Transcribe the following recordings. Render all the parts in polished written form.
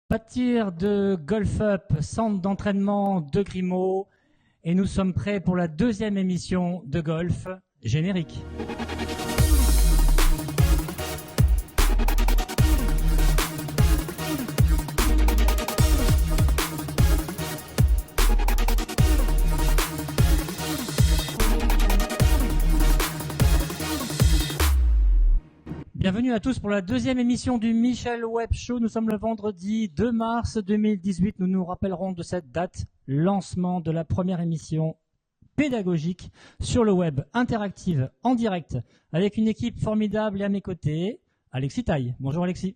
Pas de tir de Golf Up, centre d'entraînement de Grimaud. Et nous sommes prêts pour la deuxième émission de golf. Générique. Bienvenue à tous pour la deuxième émission du Michel Web Show. Nous sommes le vendredi 2 mars 2018. Nous nous rappellerons de cette date, lancement de la première émission pédagogique sur le web, interactive, en direct, avec une équipe formidable et à mes côtés, Alexis Taille. Bonjour Alexis.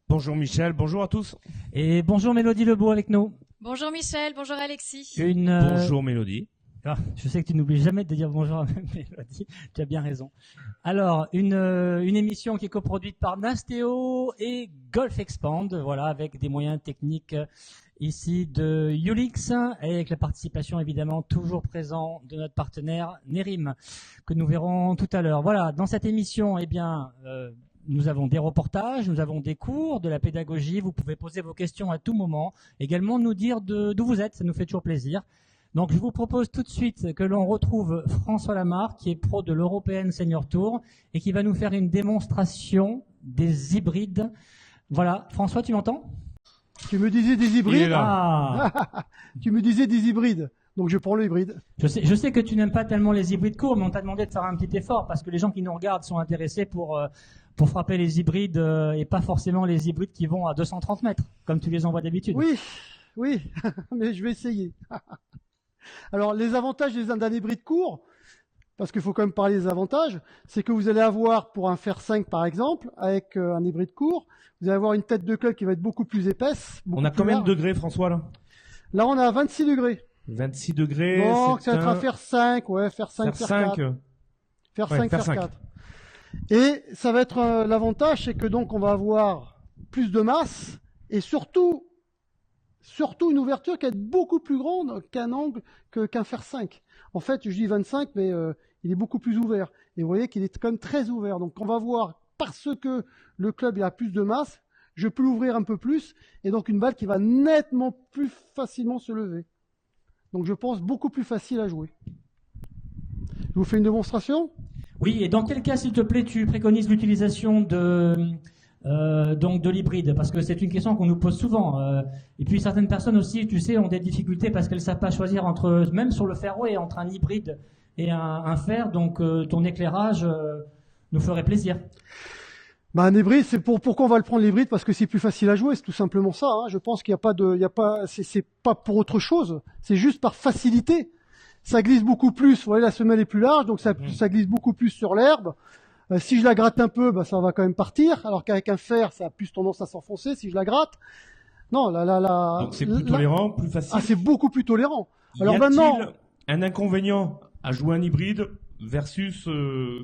Bonjour Michel, bonjour à tous. Et bonjour Mélodie Lebeau avec nous. Bonjour Michel, bonjour Alexis. Bonjour Mélodie. Ah, je sais que tu n'oublies jamais de dire bonjour à Mélodie, tu as bien raison. Alors, une émission qui est coproduite par Nastéo et Golf Expand, voilà, avec des moyens techniques ici de Ulix, et avec la participation évidemment toujours présent de notre partenaire Nerim, que nous verrons tout à l'heure. Voilà, dans cette émission, eh bien, nous avons des reportages, nous avons des cours, de la pédagogie, vous pouvez poser vos questions à tout moment, également nous dire d'où vous êtes, ça nous fait toujours plaisir. Donc je vous propose tout de suite que l'on retrouve François Lamarre, qui est pro de l'European Senior Tour et qui va nous faire une démonstration des hybrides. Voilà, François, tu m'entends? Tu me disais des hybrides. Ah. Tu me disais des hybrides, donc je prends le hybride. Je sais que tu n'aimes pas tellement les hybrides courts, mais on t'a demandé de faire un petit effort parce que les gens qui nous regardent sont intéressés pour frapper les hybrides et pas forcément les hybrides qui vont à 230 mètres, comme tu les envoies d'habitude. Oui, mais je vais essayer. Alors, les avantages d'un hybride court, parce qu'il faut quand même parler des avantages, c'est que vous allez avoir, pour un fer 5 par exemple, avec un hybride court, vous allez avoir une tête de club qui va être beaucoup plus épaisse. On a combien de degrés, François, là? Là, on a 26 degrés. 26 degrés. Donc, ça va être un fer 5, ouais, fer 5, fer 4. Fer 5, fer 4. Et ça va être l'avantage, c'est que donc on va avoir plus de masse et surtout une ouverture qui va être beaucoup plus grande qu'un angle qu'un fer 5. En fait, je dis 25, mais il est beaucoup plus ouvert. Et vous voyez qu'il est quand même très ouvert. Donc on va voir, parce que le club il a plus de masse, je peux l'ouvrir un peu plus, et donc une balle qui va nettement plus facilement se lever. Donc je pense beaucoup plus facile à jouer. Je vous fais une démonstration? Oui, et dans quel cas, s'il te plaît, tu préconises l'utilisation donc de l'hybride, parce que c'est une question qu'on nous pose souvent. Et puis certaines personnes aussi, tu sais, ont des difficultés parce qu'elles ne savent pas choisir entre, même sur le fairway, entre un hybride et un fer. Donc ton éclairage nous ferait plaisir. Un hybride, c'est pourquoi on va le prendre l'hybride, parce que c'est plus facile à jouer, c'est tout simplement ça. Hein. Je pense qu'il n'y a pas c'est pas pour autre chose, c'est juste par facilité. Ça glisse beaucoup plus. Vous voyez, la semelle est plus large, donc ça glisse beaucoup plus sur l'herbe. Si je la gratte un peu, ça va quand même partir, alors qu'avec un fer, ça a plus tendance à s'enfoncer si je la gratte. Non, donc c'est plus tolérant, plus facile. Ah, c'est beaucoup plus tolérant. Alors maintenant, un inconvénient à jouer un hybride versus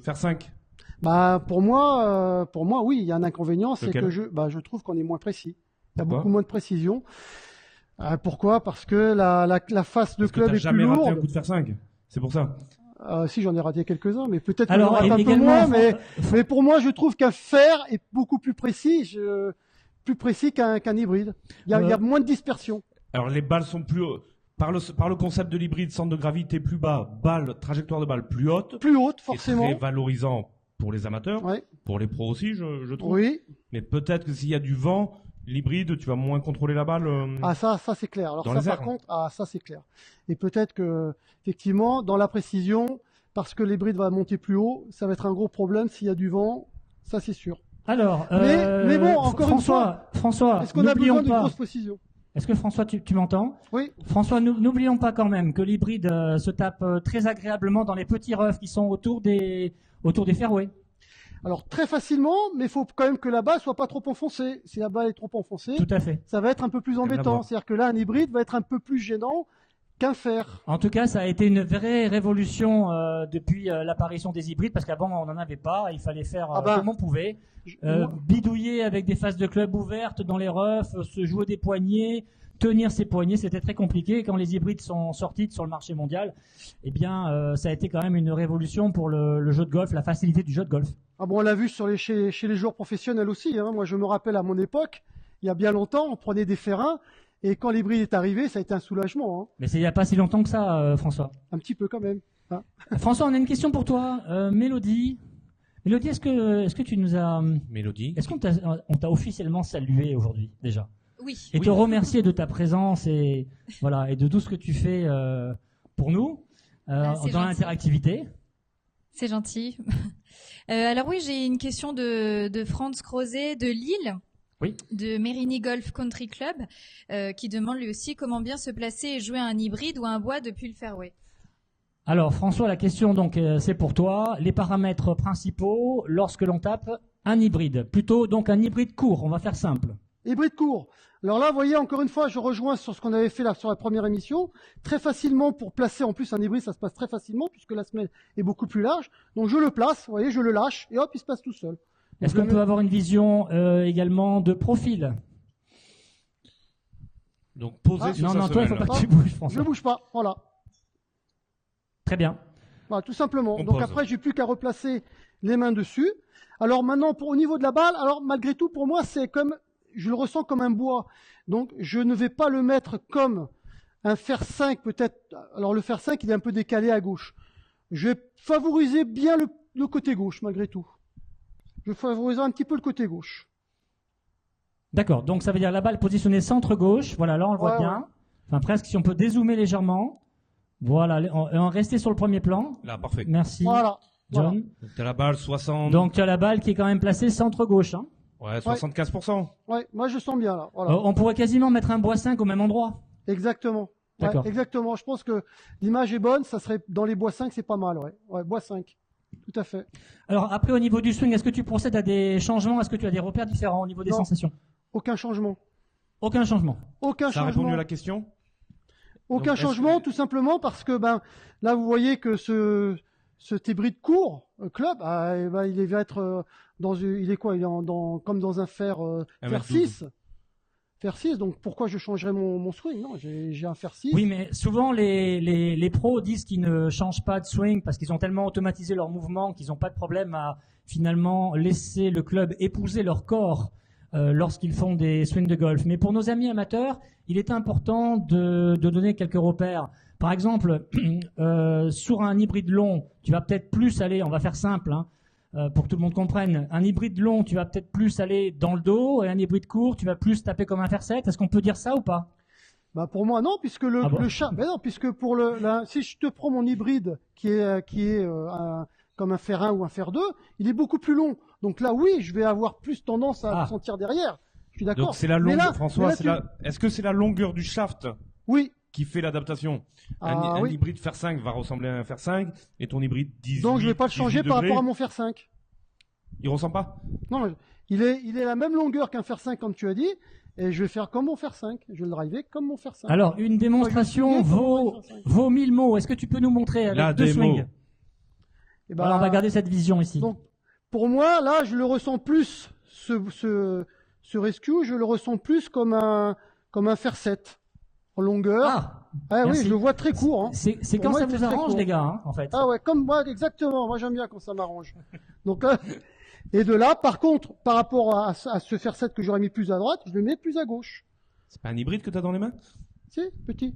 fer 5? Pour moi, oui, il y a un inconvénient, c'est que je trouve qu'on est moins précis. Il y a beaucoup moins de précision. Pourquoi? Parce que la face de club est plus lourde. T'as jamais raté un coup de fer 5? C'est pour ça. Si, j'en ai raté quelques-uns, mais peut-être que j'en rate un peu moins. Mais pour moi, je trouve qu'un fer est beaucoup plus précis, qu'un hybride. Il y a moins de dispersion. Alors les balles sont plus par le concept de l'hybride, centre de gravité plus bas, trajectoire de balle plus haute. Plus haute, forcément. C'est très valorisant pour les amateurs, pour les pros aussi, je trouve. Oui. Mais peut-être que s'il y a du vent, l'hybride, tu vas moins contrôler la balle. Ça c'est clair. Alors ça, par contre, ça c'est clair. Et peut-être que, effectivement, dans la précision, parce que l'hybride va monter plus haut, ça va être un gros problème s'il y a du vent. Ça c'est sûr. Alors, mais bon, encore François, est-ce qu'on a besoin d'une grosse précision? Est-ce que François, tu m'entends? Oui. François, n'oublions pas quand même que l'hybride se tape très agréablement dans les petits roughs qui sont autour des fairways. Alors très facilement, mais il faut quand même que la balle soit pas trop enfoncée. Si la balle est trop enfoncée, tout à fait, ça va être un peu plus embêtant. C'est-à-dire que là, un hybride va être un peu plus gênant qu'un fer. En tout cas, ça a été une vraie révolution depuis l'apparition des hybrides, parce qu'avant on n'en avait pas. Il fallait faire comme on pouvait, bidouiller avec des faces de club ouvertes dans les roughs, se jouer des poignées, tenir ses poignets, c'était très compliqué. Et quand les hybrides sont sortis sur le marché mondial, eh bien, ça a été quand même une révolution pour le jeu de golf, la facilité du jeu de golf. Ah bon, on l'a vu chez les joueurs professionnels aussi. Hein. Moi, je me rappelle à mon époque, il y a bien longtemps, on prenait des ferrins, et quand l'hybride est arrivé, ça a été un soulagement. Hein. Mais c'est il n'y a pas si longtemps que ça, François. Un petit peu quand même. Hein. François, on a une question pour toi. Mélodie. Mélodie, est-ce que tu nous as... Mélodie. Est-ce qu'on t'a officiellement salué aujourd'hui, déjà? Oui. Et te remercier de ta présence et de tout ce que tu fais pour nous dans l'interactivité. C'est gentil. Alors oui, j'ai une question de Franz Crozet de Lille, de Mérigny Golf Country Club, qui demande lui aussi comment bien se placer et jouer un hybride ou un bois depuis le fairway. Alors François, la question donc c'est pour toi. Les paramètres principaux lorsque l'on tape un hybride, plutôt donc un hybride court. On va faire simple. Hybride court. Alors là, vous voyez, encore une fois, je rejoins sur ce qu'on avait fait là sur la première émission. Très facilement, pour placer en plus un hybride, ça se passe très facilement puisque la semelle est beaucoup plus large. Donc je le place, vous voyez, je le lâche et hop, il se passe tout seul. Est-ce qu'on peut avoir une vision également de profil? Donc poser sur sa Non, toi, il ne faut pas que tu bouges, François. Je ne bouge pas, voilà. Très bien. Voilà, tout simplement. Donc après, j'ai plus qu'à replacer les mains dessus. Alors maintenant, au niveau de la balle, alors malgré tout, pour moi, c'est comme... Je le ressens comme un bois. Donc, je ne vais pas le mettre comme un fer 5 peut-être. Alors, le fer 5, il est un peu décalé à gauche. Je vais favoriser bien le côté gauche, malgré tout. Je favoriserai un petit peu le côté gauche. D'accord. Donc, ça veut dire la balle positionnée centre-gauche. Voilà, là, on le voit bien. Ouais. Enfin, presque, si on peut dézoomer légèrement. Voilà, en rester sur le premier plan. Là, parfait. Merci, voilà. John. Voilà. Donc, tu as la balle 60. Donc, tu as la balle qui est quand même placée centre-gauche. Hein. Ouais, 75%. Ouais, moi je sens bien là. Voilà. On pourrait quasiment mettre un bois 5 au même endroit. Exactement. D'accord. Ouais, exactement. Je pense que l'image est bonne. Ça serait dans les bois 5, c'est pas mal. Ouais, bois 5. Tout à fait. Alors après, au niveau du swing, est-ce que tu procèdes à des changements? Est-ce que tu as des repères différents au niveau des sensations? Aucun changement. Aucun changement. Aucun Ça a changement. répondu à la question? Aucun Donc, changement, tout simplement parce que là vous voyez que cet hybride court club, il va être il est quoi? Il est comme dans un fer 6. Fer 6, donc pourquoi je changerais mon swing? Non, j'ai un fer 6. Oui, mais souvent les pros disent qu'ils ne changent pas de swing parce qu'ils ont tellement automatisé leur mouvement qu'ils n'ont pas de problème à finalement laisser le club épouser leur corps lorsqu'ils font des swings de golf. Mais pour nos amis amateurs, il est important de donner quelques repères. Par exemple, sur un hybride long, tu vas peut-être plus aller, on va faire simple, pour que tout le monde comprenne, un hybride long, tu vas peut-être plus aller dans le dos, et un hybride court, tu vas plus taper comme un fer 7. Est-ce qu'on peut dire ça ou pas? Pour moi non, puisque le chat, non, puisque si je te prends mon hybride qui est comme un fer 1 ou un fer 2, il est beaucoup plus long. Donc là, oui, je vais avoir plus tendance à sentir derrière. Je suis d'accord. Donc c'est la longueur, François. Est-ce que c'est la longueur du shaft? Oui. Qui fait l'adaptation. Un hybride fer 5 va ressembler à un fer 5 et ton hybride 18. Donc je vais pas le changer par rapport à mon fer 5. Il ressemble pas? Non, il est la même longueur qu'un fer 5 comme tu as dit, et je vais faire comme mon fer 5. Je vais le driver comme mon fer 5. Alors une démonstration vaut 1000 mots. Est-ce que tu peux nous montrer avec deux swings? Alors on va garder cette vision ici. Donc pour moi là, je le ressens plus ce rescue, je le ressens plus comme un fer 7. En longueur. Oui, je le vois très court. C'est quand ça vous arrange, les gars, en fait. Ah ouais, comme moi, exactement. Moi, j'aime bien quand ça m'arrange. Donc là, et de là, par contre, par rapport à ce fer 7 que j'aurais mis plus à droite, je le mets plus à gauche. C'est pas un hybride que tu as dans les mains? Si, petit.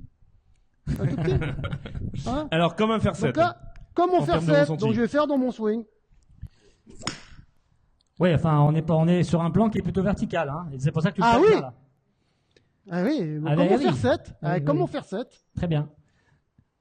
Un tout petit. Alors, comme un fer 7. Donc là, comme mon fer 7, donc je vais faire dans mon swing. Oui, enfin, on est sur un plan qui est plutôt vertical, et c'est pour ça que tu le fais bien, là. Ah oui, comme mon fer 7. Très bien.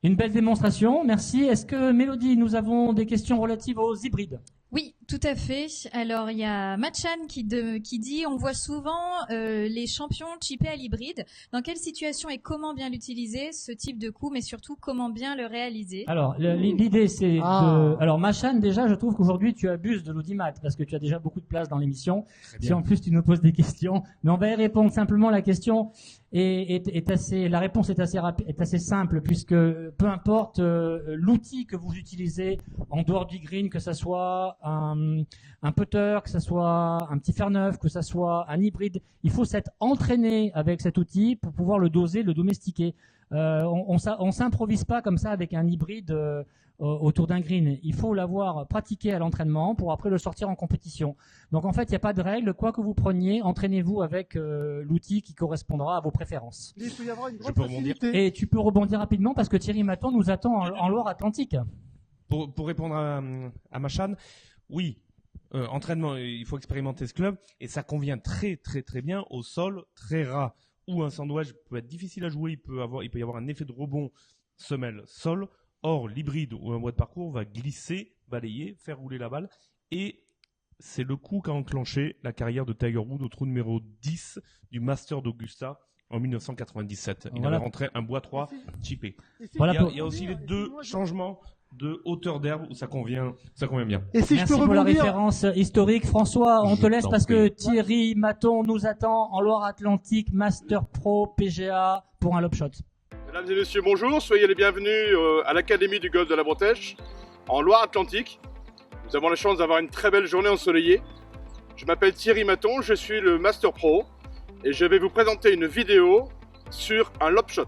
Une belle démonstration, merci. Est-ce que, Mélodie, nous avons des questions relatives aux hybrides? Oui, tout à fait. Alors, il y a Machan qui dit, on voit souvent les champions chippés à l'hybride. Dans quelle situation et comment bien l'utiliser, ce type de coup, mais surtout comment bien le réaliser? Alors, l'idée, c'est de... Alors, Machan, déjà, je trouve qu'aujourd'hui, tu abuses de l'audimat parce que tu as déjà beaucoup de place dans l'émission. Si en plus, tu nous poses des questions. Mais on va y répondre simplement. La question la réponse est assez simple puisque peu importe l'outil que vous utilisez en dehors du green, que ça soit un putter, que ça soit un petit fer neuf, que ça soit un hybride, il faut s'être entraîné avec cet outil pour pouvoir le doser, le domestiquer. On s'improvise pas comme ça avec un hybride autour d'un green. Il faut l'avoir pratiqué à l'entraînement pour après le sortir en compétition. Donc en fait, il n'y a pas de règle. Quoi que vous preniez, entraînez-vous avec l'outil qui correspondra à vos préférences. Il peut y avoir une Je grande peux rebondir. facilité. Et tu peux rebondir rapidement parce que Thierry Maton nous attend en Loire-Atlantique. Pour répondre à Machan, oui, entraînement, il faut expérimenter ce club et ça convient très très très bien au sol très ras où un sandwich peut être difficile à jouer, il peut y avoir un effet de rebond semelle-sol. Or, l'hybride ou un bois de parcours va glisser, balayer, faire rouler la balle et c'est le coup qu'a enclenché la carrière de Tiger Woods au trou numéro 10 du Master d'Augusta en 1997. Il avait rentré un bois 3 chippé. Voilà Il y a aussi les deux changements de hauteur d'herbe où ça convient bien. Et si Merci je peux pour la rebondir, référence historique. François, on te laisse t'en parce que prie. Thierry Maton nous attend en Loire-Atlantique, Master Pro, PGA pour un lob shot. Mesdames et messieurs, bonjour, soyez les bienvenus à l'Académie du golf de la Bretèche, en Loire-Atlantique. Nous avons la chance d'avoir une très belle journée ensoleillée. Je m'appelle Thierry Maton, je suis le Master Pro et je vais vous présenter une vidéo sur un lob shot.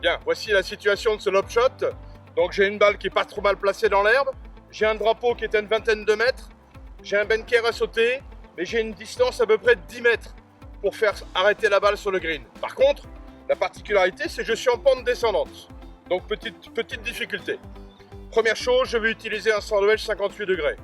Bien, voici la situation de ce lob shot. Donc j'ai une balle qui est pas trop mal placée dans l'herbe, j'ai un drapeau qui est à une vingtaine de mètres, j'ai un bunker à sauter, mais j'ai une distance à peu près de 10 mètres pour faire arrêter la balle sur le green. Par contre, la particularité, c'est que je suis en pente descendante. Donc petite difficulté. Première chose, je vais utiliser un sandwich 58 degrés.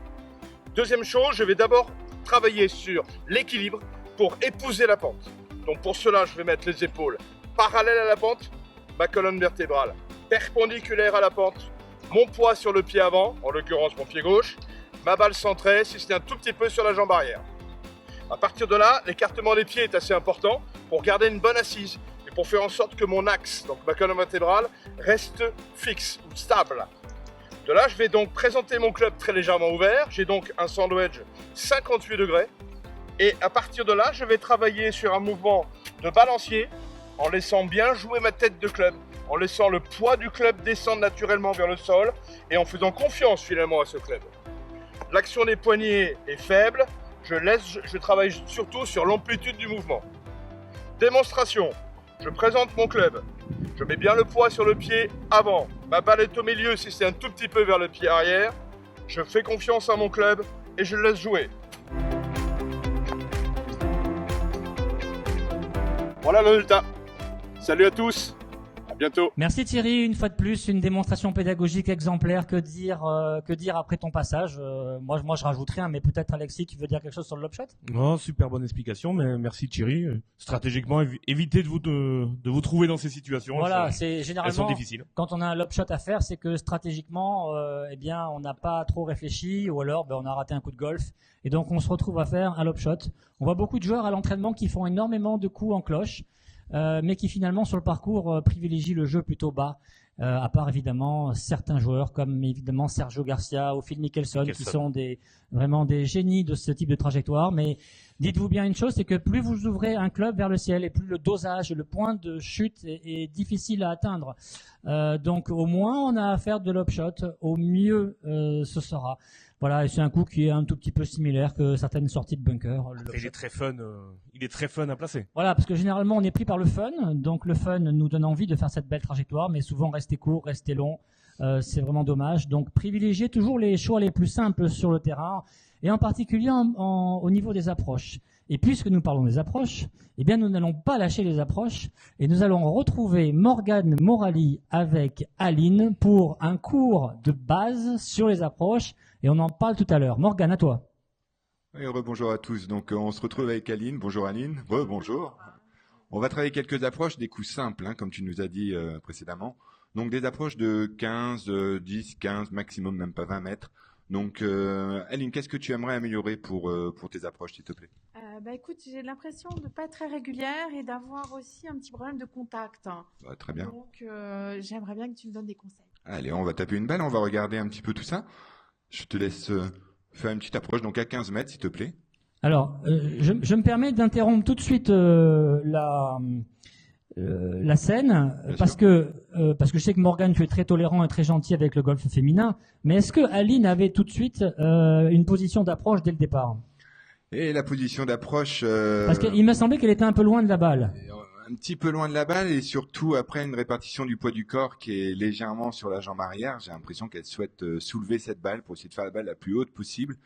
Deuxième chose, je vais d'abord travailler sur l'équilibre pour épouser la pente. Donc pour cela, je vais mettre les épaules parallèles à la pente, ma colonne vertébrale perpendiculaire à la pente, mon poids sur le pied avant, en l'occurrence mon pied gauche, ma balle centrée, si c'est un tout petit peu sur la jambe arrière. À partir de là, l'écartement des pieds est assez important pour garder une bonne assise et pour faire en sorte que mon axe, donc ma colonne vertébrale, reste fixe ou stable. De là, je vais donc présenter mon club très légèrement ouvert. J'ai donc un sandwich 58 degrés. Et à partir de là, je vais travailler sur un mouvement de balancier en laissant bien jouer ma tête de club, en laissant le poids du club descendre naturellement vers le sol et en faisant confiance finalement à ce club. L'action des poignets est faible. Je travaille surtout sur l'amplitude du mouvement. Démonstration. Je présente mon club. Je mets bien le poids sur le pied avant. Ma balle est au milieu si c'est un tout petit peu vers le pied arrière. Je fais confiance à mon club et je le laisse jouer. Voilà le résultat. Salut à tous. À bientôt. Merci Thierry, une fois de plus, une démonstration pédagogique exemplaire. Que dire après ton passage moi, je rajoute rien, mais peut-être Alexis, tu veux dire quelque chose sur le lob shot? Non, super bonne explication, mais merci Thierry. Stratégiquement, évitez de vous trouver dans ces situations. Voilà, elles c'est sont généralement difficiles. quand on a un lob shot à faire, c'est que stratégiquement, eh bien, on n'a pas trop réfléchi, ou alors on a raté un coup de golf, et donc on se retrouve à faire un lob shot. On voit beaucoup de joueurs à l'entraînement qui font énormément de coups en cloche. Mais qui finalement sur le parcours privilégient le jeu plutôt bas, à part évidemment certains joueurs comme évidemment Sergio Garcia ou Phil Mickelson qui sont vraiment des génies de ce type de trajectoire. Mais dites-vous bien une chose, c'est que plus vous ouvrez un club vers le ciel et plus le dosage et le point de chute est difficile à atteindre. Donc au moins on a à faire de lob shot, au mieux ce sera. Voilà, et c'est un coup qui est un tout petit peu similaire que certaines sorties de bunker. Après, il est très fun à placer. Voilà, parce que généralement on est pris par le fun, donc le fun nous donne envie de faire cette belle trajectoire, mais souvent rester court, rester long, c'est vraiment dommage. Donc privilégiez toujours les choix les plus simples sur le terrain, et en particulier au niveau des approches. Et puisque nous parlons des approches, eh bien nous n'allons pas lâcher les approches, et nous allons retrouver Morgane Morali avec Aline pour un cours de base sur les approches, et on en parle tout à l'heure. Morgane, à toi. Oui, rebonjour à tous. Donc, on se retrouve avec Aline. Bonjour Aline. Rebonjour. On va travailler quelques approches, des coups simples, comme tu nous as dit précédemment. Donc, des approches de 15, 10, 15, maximum, même pas 20 mètres. Donc, Aline, qu'est-ce que tu aimerais améliorer pour tes approches, s'il te plaît? Écoute, j'ai l'impression de ne pas être très régulière et d'avoir aussi un petit problème de contact. Très bien. Donc, j'aimerais bien que tu me donnes des conseils. Allez, on va taper une balle, on va regarder un petit peu tout ça. Je te laisse faire une petite approche, donc à 15 mètres, s'il te plaît. Alors, je me permets d'interrompre tout de suite la scène, parce que je sais que Morgane, tu es très tolérant et très gentil avec le golf féminin, mais est-ce que Aline avait tout de suite une position d'approche dès le départ? Et la position d'approche... Parce qu'il me semblait qu'elle était un peu loin de la balle. un petit peu loin de la balle et surtout après une répartition du poids du corps qui est légèrement sur la jambe arrière. J'ai l'impression qu'elle souhaite soulever cette balle pour essayer de faire la balle la plus haute possible.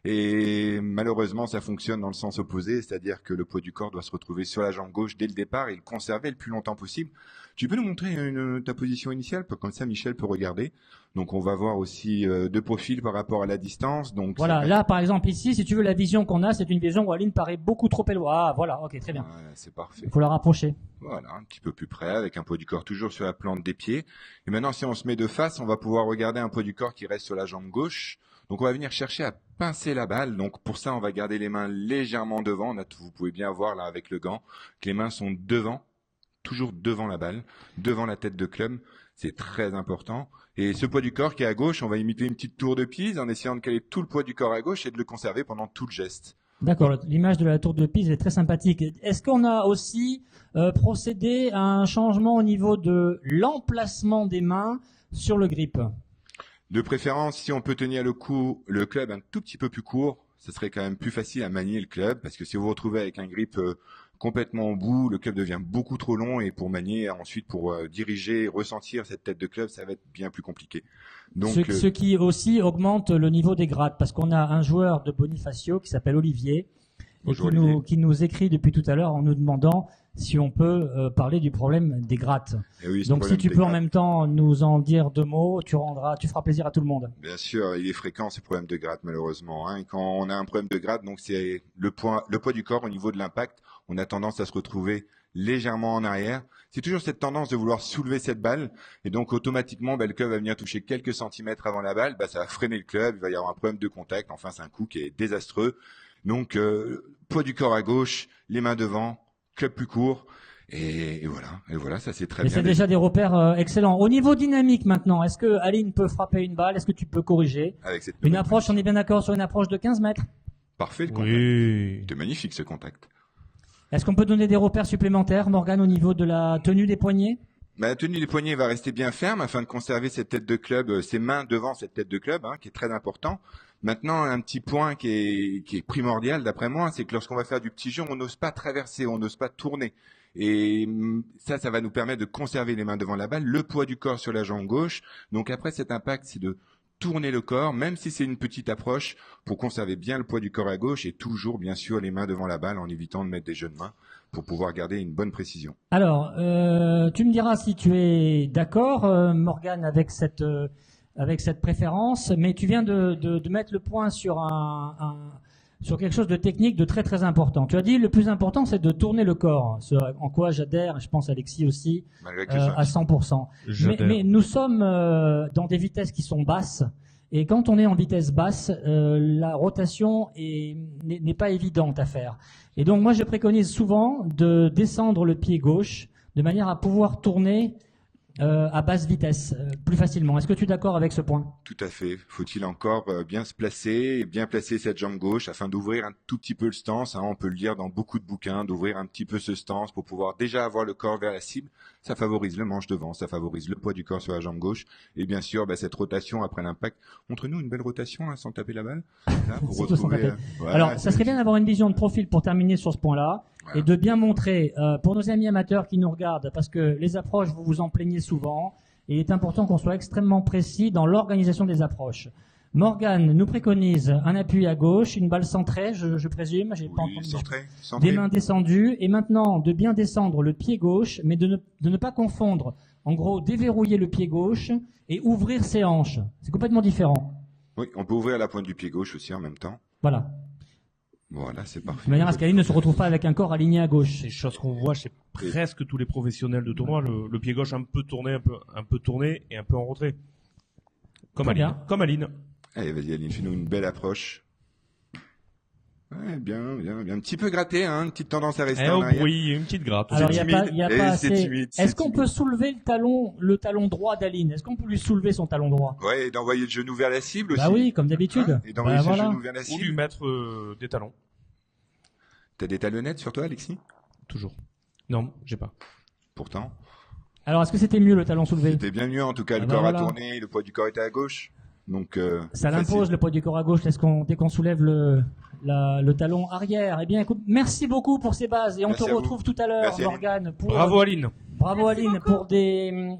Et malheureusement, ça fonctionne dans le sens opposé, c'est-à-dire que le poids du corps doit se retrouver sur la jambe gauche dès le départ et le conserver le plus longtemps possible. Tu peux nous montrer ta position initiale, comme ça Michel peut regarder. Donc on va voir aussi deux profils par rapport à la distance. Donc voilà, là par exemple ici, si tu veux la vision qu'on a, c'est une vision où Aline paraît beaucoup trop éloignée. Ah voilà, ok, très bien. Voilà, c'est parfait. Il faut la rapprocher. Voilà, un petit peu plus près, avec un poids du corps toujours sur la plante des pieds. Et maintenant, si on se met de face, on va pouvoir regarder un poids du corps qui reste sur la jambe gauche. Donc on va venir chercher à pincer la balle. Donc pour ça, on va garder les mains légèrement devant. Vous pouvez bien voir là avec le gant que les mains sont devant, toujours devant la balle, devant la tête de club. C'est très important. Et ce poids du corps qui est à gauche, on va imiter une petite tour de Pise en essayant de caler tout le poids du corps à gauche et de le conserver pendant tout le geste. D'accord, l'image de la tour de Pise est très sympathique. Est-ce qu'on a aussi procédé à un changement au niveau de l'emplacement des mains sur le grip ? De préférence, si on peut tenir le club un tout petit peu plus court, ce serait quand même plus facile à manier le club, parce que si vous vous retrouvez avec un grip complètement au bout, le club devient beaucoup trop long, et pour manier ensuite, pour diriger, ressentir cette tête de club, ça va être bien plus compliqué. Donc, ce qui aussi augmente le niveau des grattes, parce qu'on a un joueur de Bonifacio qui s'appelle Olivier, et qui nous écrit depuis tout à l'heure en nous demandant si on peut parler du problème des grattes. Oui, donc si tu peux en même temps nous en dire deux mots, tu feras plaisir à tout le monde. Bien sûr, il est fréquent ces problèmes de grattes malheureusement. Hein. Et quand on a un problème de gratte, donc c'est le poids du corps au niveau de l'impact, on a tendance à se retrouver légèrement en arrière. C'est toujours cette tendance de vouloir soulever cette balle, et donc automatiquement le club va venir toucher quelques centimètres avant la balle, ça va freiner le club, il va y avoir un problème de contact, enfin c'est un coup qui est désastreux. Donc poids du corps à gauche, les mains devant, club plus court, et voilà, ça c'est très bien. C'est déjà des repères excellents. Au niveau dynamique maintenant, est-ce que Aline peut frapper une balle? Est-ce que tu peux corriger? Avec cette une approche, on est bien d'accord sur une approche de 15 mètres? Parfait le contact. Oui. C'est magnifique ce contact. Est-ce qu'on peut donner des repères supplémentaires, Morgane, au niveau de la tenue des poignets? La tenue des poignets va rester bien ferme afin de conserver cette tête de club, ses mains devant cette tête de club, qui est très important. Maintenant, un petit point qui est primordial d'après moi, c'est que lorsqu'on va faire du petit jeu, on n'ose pas traverser, on n'ose pas tourner. Et ça va nous permettre de conserver les mains devant la balle, le poids du corps sur la jambe gauche. Donc après, cet impact, c'est de tourner le corps, même si c'est une petite approche, pour conserver bien le poids du corps à gauche et toujours, bien sûr, les mains devant la balle en évitant de mettre des jeunes mains pour pouvoir garder une bonne précision. Alors, tu me diras si tu es d'accord, Morgane, avec cette préférence, mais tu viens de mettre le point sur sur quelque chose de technique de très très important. Tu as dit le plus important c'est de tourner le corps, ce en quoi j'adhère, je pense Alexis aussi, à 100%. Mais nous sommes dans des vitesses qui sont basses, et quand on est en vitesse basse, la rotation n'est pas évidente à faire. Et donc moi je préconise souvent de descendre le pied gauche de manière à pouvoir tourner à basse vitesse, plus facilement. Est-ce que tu es d'accord avec ce point? Tout à fait. Faut-il encore bien se placer et bien placer cette jambe gauche afin d'ouvrir un tout petit peu le stance, on peut le lire dans beaucoup de bouquins, d'ouvrir un petit peu ce stance pour pouvoir déjà avoir le corps vers la cible. Ça favorise le manche devant, ça favorise le poids du corps sur la jambe gauche, et bien sûr cette rotation après l'impact. Montre-nous une belle rotation sans taper la balle. Là, pour retrouver, alors, ça serait bien d'avoir une vision de profil pour terminer sur ce point-là. Voilà. Et de bien montrer, pour nos amis amateurs qui nous regardent, parce que les approches, vous vous en plaignez souvent, et il est important qu'on soit extrêmement précis dans l'organisation des approches. Morgane nous préconise un appui à gauche, une balle centrée, je présume, j'ai pas entendu. Centré. Des mains descendues, et maintenant de bien descendre le pied gauche, mais de ne pas confondre, en gros, déverrouiller le pied gauche et ouvrir ses hanches. C'est complètement différent. Oui, on peut ouvrir la pointe du pied gauche aussi en même temps. Voilà. Voilà, c'est parfait. De manière à ce qu'Aline ne se retrouve pas avec un corps aligné à gauche. C'est une chose qu'on voit chez presque tous les professionnels de tournoi, le pied gauche un peu tourné et un peu en retrait. Comme Aline. Comme Aline. Allez, vas-y Aline, fais-nous une belle approche. Ouais, bien. Un petit peu gratté, une petite tendance à rester en arrière. Oui, une petite gratte. Alors, il y a pas assez. Est-ce qu'on peut soulever le talon droit d'Aline? Est-ce qu'on peut lui soulever son talon droit? Ouais, et d'envoyer le genou vers la cible aussi. Bah oui, comme d'habitude. Et d'envoyer le genou vers la cible. Ou lui mettre des talons. T'as des talonnettes sur toi, Alexis? Toujours. Non, j'ai pas. Pourtant. Alors, est-ce que c'était mieux le talon soulevé? C'était bien mieux, en tout cas. Le corps a tourné, le poids du corps était à gauche. Donc, ça l'impose, le poids du corps à gauche, dès qu'on soulève le talon arrière. Eh bien, écoute, merci beaucoup pour ces bases et on Merci te à vous. retrouve tout à l'heure, Merci, Morgane. Bravo Aline. Bravo Merci Aline beaucoup.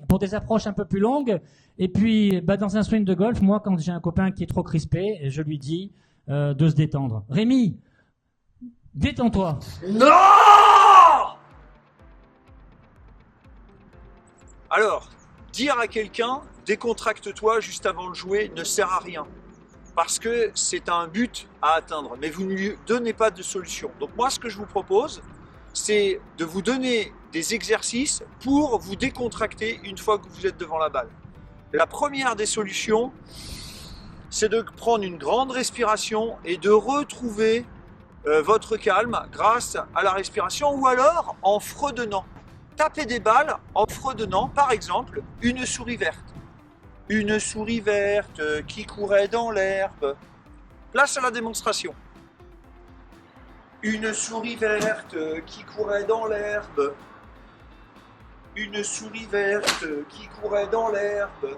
pour des approches un peu plus longues. Et puis, dans un swing de golf, moi, quand j'ai un copain qui est trop crispé, je lui dis de se détendre. Rémi, détends-toi. Non! Alors, dire à quelqu'un, décontracte-toi juste avant de jouer, ne sert à rien. Parce que c'est un but à atteindre, mais vous ne lui donnez pas de solution. Donc moi, ce que je vous propose, c'est de vous donner des exercices pour vous décontracter une fois que vous êtes devant la balle. La première des solutions, c'est de prendre une grande respiration et de retrouver votre calme grâce à la respiration ou alors en fredonnant. Tapez des balles en fredonnant, par exemple, une souris verte. Une souris verte qui courait dans l'herbe. Là, c'est la démonstration. Une souris verte qui courait dans l'herbe. Une souris verte qui courait dans l'herbe.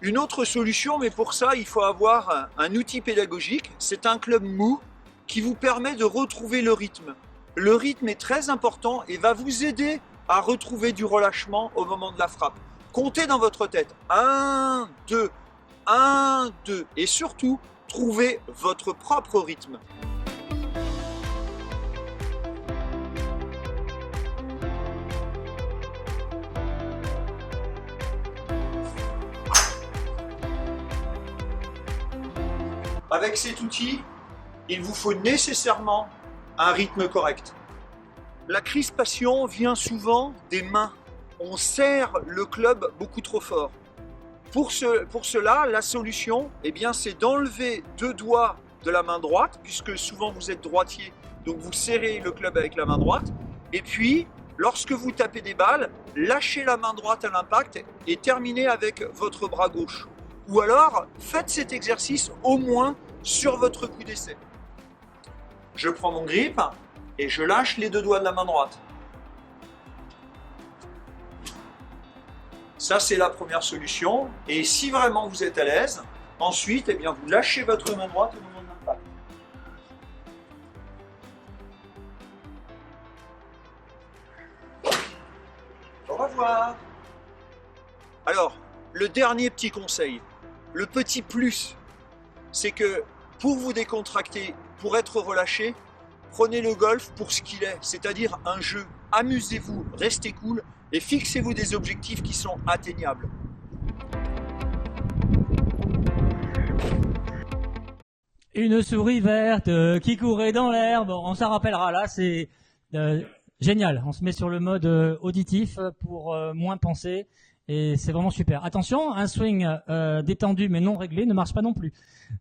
Une autre solution, mais pour ça, il faut avoir un outil pédagogique. C'est un club mou qui vous permet de retrouver le rythme. Le rythme est très important et va vous aider à retrouver du relâchement au moment de la frappe. Comptez dans votre tête. 1, 2, 1, 2. Et surtout, trouvez votre propre rythme. Avec cet outil, il vous faut nécessairement un rythme correct. La crispation vient souvent des mains. On serre le club beaucoup trop fort. Pour cela, la solution, c'est d'enlever 2 doigts de la main droite, puisque souvent vous êtes droitier, donc vous serrez le club avec la main droite. Et puis, lorsque vous tapez des balles, lâchez la main droite à l'impact et terminez avec votre bras gauche. Ou alors, faites cet exercice au moins sur votre coup d'essai. Je prends mon grip et je lâche les 2 doigts de la main droite. Ça, c'est la première solution. Et si vraiment vous êtes à l'aise, ensuite, vous lâchez votre main droite au moment de l'impact. Au revoir. Alors, le dernier petit conseil, le petit plus, c'est que pour vous décontracter, pour être relâché, prenez le golf pour ce qu'il est, c'est-à-dire un jeu. Amusez-vous, restez cool et fixez-vous des objectifs qui sont atteignables. Une souris verte qui courait dans l'herbe. On s'en rappellera là, c'est génial. On se met sur le mode auditif pour moins penser. Et c'est vraiment super. Attention, un swing détendu mais non réglé ne marche pas non plus.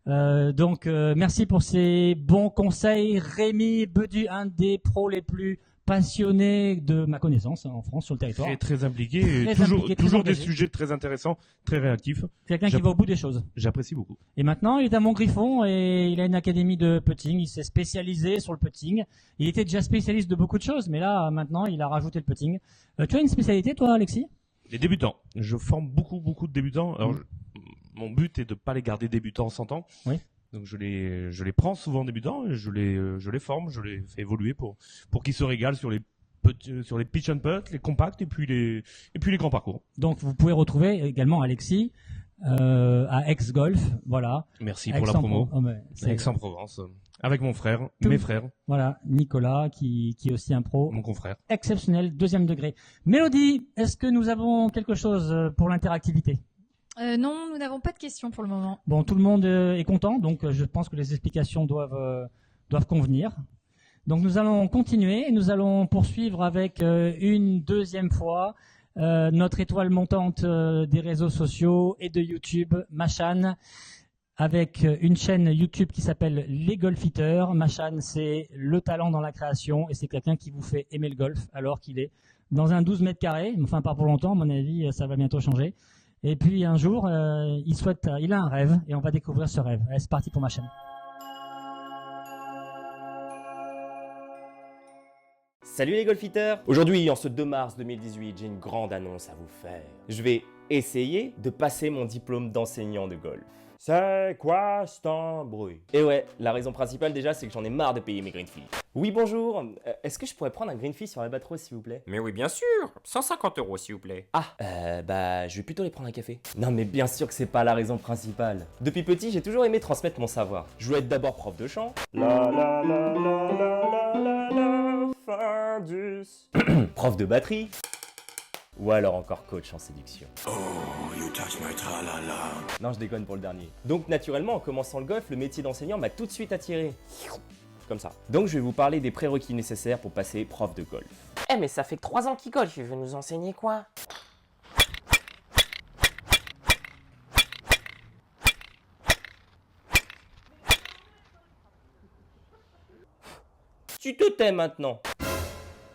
Donc merci pour ces bons conseils. Rémi Bedu, un des pros les plus passionnés de ma connaissance en France, sur le territoire. Très impliqué, et toujours des sujets très intéressants, très réactifs. Quelqu'un qui va au bout des choses. J'apprécie beaucoup. Et maintenant, il est à Montgriffon et il a une académie de putting. Il s'est spécialisé sur le putting. Il était déjà spécialiste de beaucoup de choses, mais là, maintenant, il a rajouté le putting. Tu as une spécialité, toi, Alexis ? Les débutants. Je forme beaucoup de débutants. Alors, mon but est de pas les garder débutants 100 ans. Oui. Donc je les prends souvent débutants, et je les forme, je les fais évoluer pour qu'ils se régalent sur les pitch and putt, les compacts et puis les grands parcours. Donc vous pouvez retrouver également Alexis à Aix-Golf, voilà. Merci pour la promo. Aix-en-Provence, avec mon frère, mes frères. Voilà, Nicolas qui est aussi un pro. Mon confrère. Exceptionnel, 2e degré. Mélodie, est-ce que nous avons quelque chose pour l'interactivité ? Non, nous n'avons pas de questions pour le moment. Bon, tout le monde est content, donc je pense que les explications doivent convenir. Donc nous allons continuer, nous allons poursuivre avec une deuxième fois notre étoile montante des réseaux sociaux et de YouTube, Machan, avec une chaîne YouTube qui s'appelle Les Golfiteurs. Machan, c'est le talent dans la création et c'est quelqu'un qui vous fait aimer le golf alors qu'il est dans un 12 mètres carrés, enfin pas pour longtemps, à mon avis, ça va bientôt changer. Et puis un jour, il a un rêve et on va découvrir ce rêve. Allez, c'est parti pour ma chaîne. Salut les golfiteurs! Aujourd'hui, en ce 2 mars 2018, j'ai une grande annonce à vous faire. Je vais essayer de passer mon diplôme d'enseignant de golf. C'est quoi cet embrouille? Et ouais, la raison principale déjà, c'est que j'en ai marre de payer mes green fees. Oui, bonjour. Est-ce que je pourrais prendre un green fee sur Albatros, s'il vous plaît? Mais oui, bien sûr. 150 € s'il vous plaît. Ah, je vais plutôt aller prendre un café. Non, mais bien sûr que c'est pas la raison principale. Depuis petit, j'ai toujours aimé transmettre mon savoir. Je voulais être d'abord prof de chant. Fin du... prof de batterie. Ou alors encore coach en séduction. Oh, you touch my tra-la-la. Non, je déconne pour le dernier. Donc naturellement, en commençant le golf, le métier d'enseignant m'a tout de suite attiré. Comme ça. Donc je vais vous parler des prérequis nécessaires pour passer prof de golf. Eh mais ça fait que 3 ans qu'il golf, il veut nous enseigner quoi? Tu te tais maintenant.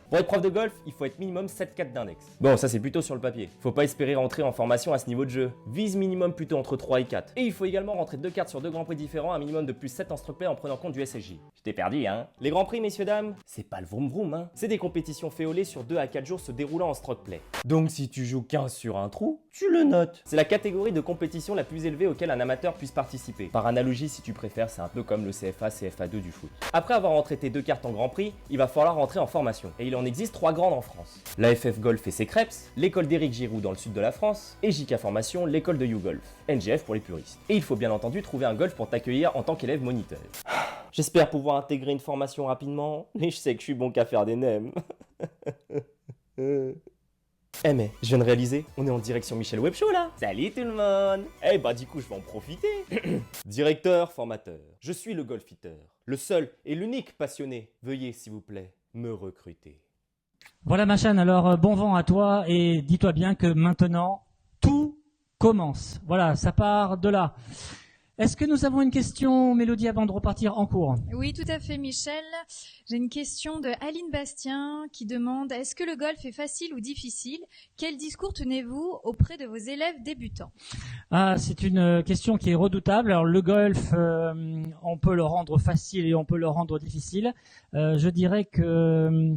Pour être prof de golf, il faut être minimum 7-4 d'index. Bon, ça c'est plutôt sur le papier. Faut pas espérer rentrer en formation à ce niveau de jeu. Vise minimum plutôt entre 3 et 4. Et il faut également rentrer 2 cartes sur 2 grands prix différents, un minimum de plus 7 en stroke play en prenant compte du SSJ. Je t'ai perdu, hein. Les grands prix, messieurs dames, c'est pas le vroom vroom, hein. C'est des compétitions féolées sur 2 à 4 jours se déroulant en stroke play. Donc si tu joues 15 sur un trou, tu le notes. C'est la catégorie de compétition la plus élevée auquel un amateur puisse participer. Par analogie, si tu préfères, c'est un peu comme le CFA, CFA2 du foot. Après avoir rentré tes 2 cartes en grand prix, il va falloir rentrer en formation. Et il en existe 3 grandes en France. La FF Golf et ses Creps, l'école d'Éric Giroud dans le sud de la France, et JK Formation, l'école de YouGolf, NGF pour les puristes. Et il faut bien entendu trouver un golf pour t'accueillir en tant qu'élève moniteur. J'espère pouvoir intégrer une formation rapidement, mais je sais que je suis bon qu'à faire des nems. Eh mais, je viens de réaliser, on est en direction Michel Web Show là. Salut tout le monde. Eh bah du coup je vais en profiter. Directeur, formateur, je suis le golfiteur, le seul et l'unique passionné. Veuillez s'il vous plaît me recruter. Voilà Machan, alors bon vent à toi et dis-toi bien que maintenant tout commence. Voilà, ça part de là. Est-ce que nous avons une question, Mélodie, avant de repartir en cours? Oui, tout à fait, Michel. J'ai une question de Aline Bastien qui demande: est-ce que le golf est facile ou difficile? Quel discours tenez-vous auprès de vos élèves débutants? Ah, c'est une question qui est redoutable. Alors le golf, on peut le rendre facile et on peut le rendre difficile. Je dirais que...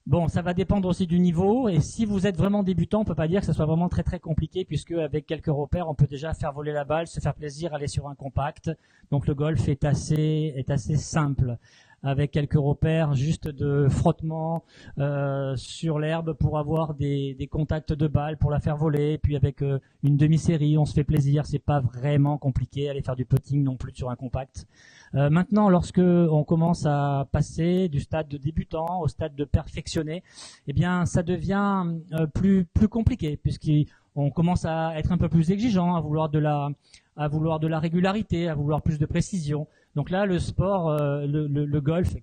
Bon, ça va dépendre aussi du niveau, et si vous êtes vraiment débutant, on peut pas dire que ça soit vraiment très très compliqué, puisque avec quelques repères, on peut déjà faire voler la balle, se faire plaisir, aller sur un compact. Donc le golf est assez simple, avec quelques repères juste de frottement sur l'herbe pour avoir des contacts de balle pour la faire voler, puis avec une demi-série, on se fait plaisir, c'est pas vraiment compliqué, aller faire du putting non plus sur un compact. Maintenant, lorsque on commence à passer du stade de débutant au stade de perfectionné, eh bien, ça devient plus compliqué, puisqu'on commence à être un peu plus exigeant, à vouloir de la régularité, à vouloir plus de précision. Donc là, le sport, le golf,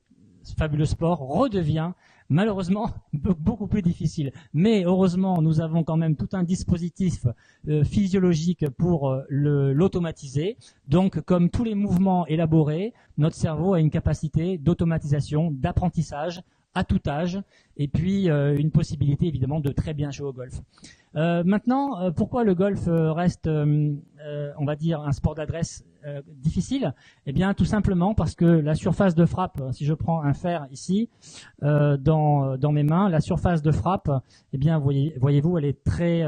ce fabuleux sport, redevient malheureusement beaucoup plus difficile. Mais heureusement, nous avons quand même tout un dispositif physiologique pour l'automatiser. Donc, comme tous les mouvements élaborés, notre cerveau a une capacité d'automatisation, d'apprentissage à tout âge, et puis une possibilité évidemment de très bien jouer au golf. Maintenant, pourquoi le golf reste, on va dire, un sport d'adresse difficile? Eh bien, tout simplement parce que la surface de frappe, si je prends un fer ici dans mes mains, la surface de frappe, eh bien, voyez-vous, elle est très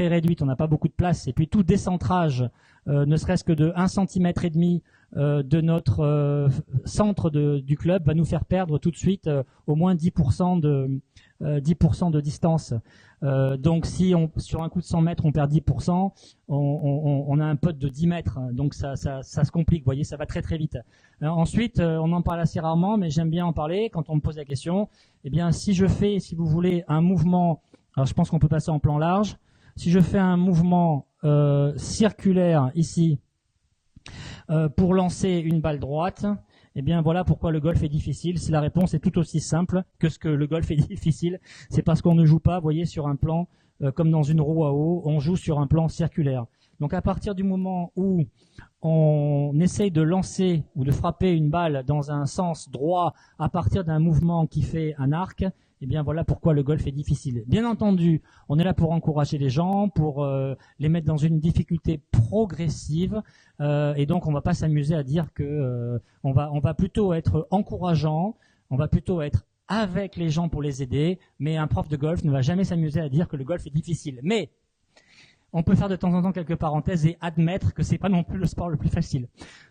réduite. On n'a pas beaucoup de place. Et puis tout décentrage, ne serait-ce que de 1,5 cm de notre centre du club, va nous faire perdre tout de suite au moins 10% de distance. Donc si sur un coup de 100 mètres on perd 10%, on a un putt de 10 mètres, donc ça se complique, vous voyez, ça va très très vite. Ensuite, on en parle assez rarement, mais j'aime bien en parler quand on me pose la question. Eh bien, si je fais, si vous voulez, un mouvement, alors je pense qu'on peut passer en plan large, si je fais un mouvement circulaire ici pour lancer une balle droite, eh bien voilà pourquoi le golf est difficile. Si la réponse est tout aussi simple que ce que le golf est difficile, c'est parce qu'on ne joue pas, vous voyez, sur un plan comme dans une roue à eau, on joue sur un plan circulaire. Donc à partir du moment où on essaye de lancer ou de frapper une balle dans un sens droit à partir d'un mouvement qui fait un arc, eh bien voilà pourquoi le golf est difficile. Bien entendu, on est là pour encourager les gens, pour les mettre dans une difficulté progressive, et donc on va pas s'amuser à dire que on va plutôt être encourageant, on va plutôt être avec les gens pour les aider, mais un prof de golf ne va jamais s'amuser à dire que le golf est difficile. Mais on peut faire de temps en temps quelques parenthèses et admettre que c'est pas non plus le sport le plus facile.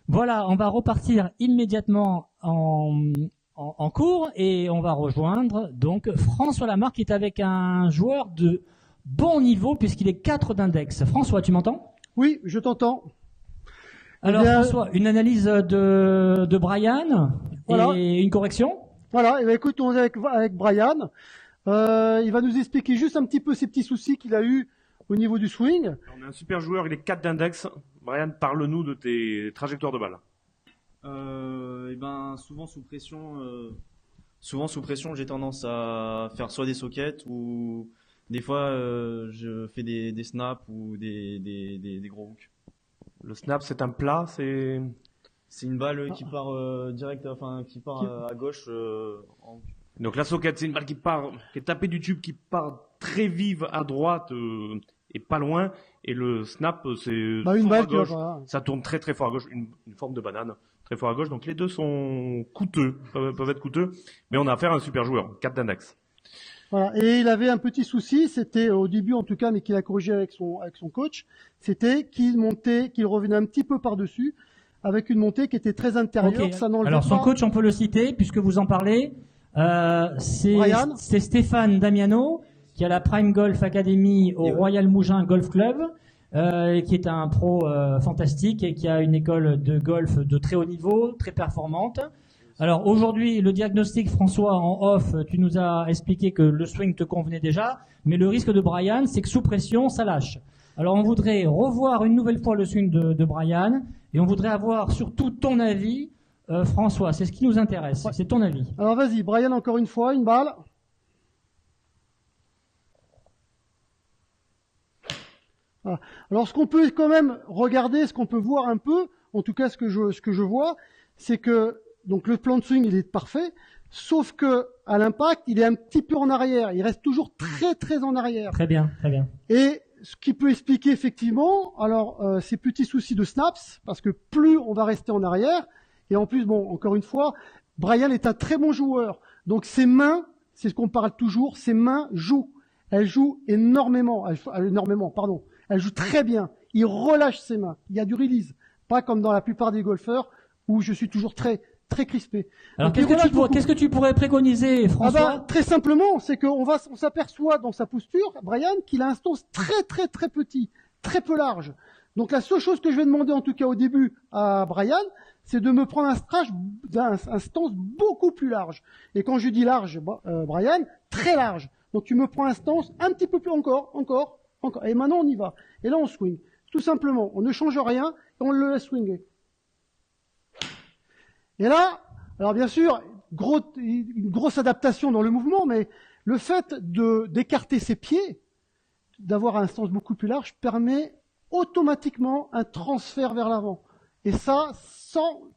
Voilà, on va repartir immédiatement en cours et on va rejoindre donc François Lamarre qui est avec un joueur de bon niveau puisqu'il est 4 d'index. François, tu m'entends? Oui, je t'entends. Alors François, une analyse de Brian voilà. Et une correction? Voilà, et bien, écoute, on est avec Brian. Il va nous expliquer juste un petit peu ces petits soucis qu'il a eu au niveau du swing. On a un super joueur, il est 4 d'index. Brian, parle-nous de tes trajectoires de balle. Eh ben, souvent sous pression, j'ai tendance à faire soit des sockets ou des fois je fais des snaps ou des gros hooks. Le snap, c'est un plat, c'est une balle qui part direct, enfin qui part à gauche. Donc la socket, c'est une balle qui est tapée du tube, qui part très vive à droite et pas loin. Et le snap, c'est une balle à gauche. Ça tourne très très fort à gauche, une forme de banane, très fort à gauche. Donc les deux sont coûteux, peuvent être coûteux, mais on a affaire à un super joueur, 4 d'index. Voilà. Et il avait un petit souci, c'était au début en tout cas, mais qu'il a corrigé avec son coach, c'était qu'il revenait un petit peu par-dessus, avec une montée qui était très intérieure. Okay. Ça alors son coach, on peut le citer, puisque vous en parlez. C'est Stéphane Damiano, qui a la Prime Golf Academy au Royal Mougins Golf Club, qui est un pro fantastique et qui a une école de golf de très haut niveau, très performante. Alors aujourd'hui, le diagnostic, François, en off, tu nous as expliqué que le swing te convenait déjà, mais le risque de Brian, c'est que sous pression, ça lâche. Alors on voudrait revoir une nouvelle fois le swing de Brian, et on voudrait avoir surtout ton avis, François, c'est ce qui nous intéresse, c'est ton avis. Alors vas-y, Brian, encore une fois, une balle. Voilà. Alors ce qu'on peut quand même regarder, ce qu'on peut voir un peu, en tout cas ce que je vois, c'est que donc le plan de swing il est parfait, sauf que à l'impact il est un petit peu en arrière, il reste toujours très très en arrière. Très bien, très bien. Et ce qui peut expliquer effectivement, alors ces petits soucis de snaps, parce que plus on va rester en arrière, et en plus bon encore une fois, Brian est un très bon joueur, donc ses mains, c'est ce qu'on parle toujours, ses mains jouent, elles jouent énormément, elles jouent très bien, il relâche ses mains, il y a du release, pas comme dans la plupart des golfeurs où je suis toujours très crispé. Alors qu'est-ce que tu pourrais préconiser, François? Très simplement, c'est qu'on s'aperçoit dans sa posture, Brian, qu'il a un stance très petit, très peu large. Donc la seule chose que je vais demander en tout cas au début à Brian, c'est de me prendre un stance beaucoup plus large. Et quand je dis large, Brian, très large. Donc tu me prends un stance un petit peu plus encore. Et maintenant on y va. Et là on swing. Tout simplement, on ne change rien et on le laisse swinger. Et là, alors bien sûr, une grosse adaptation dans le mouvement, mais le fait d'écarter ses pieds, d'avoir un sens beaucoup plus large, permet automatiquement un transfert vers l'avant. Et ça, sans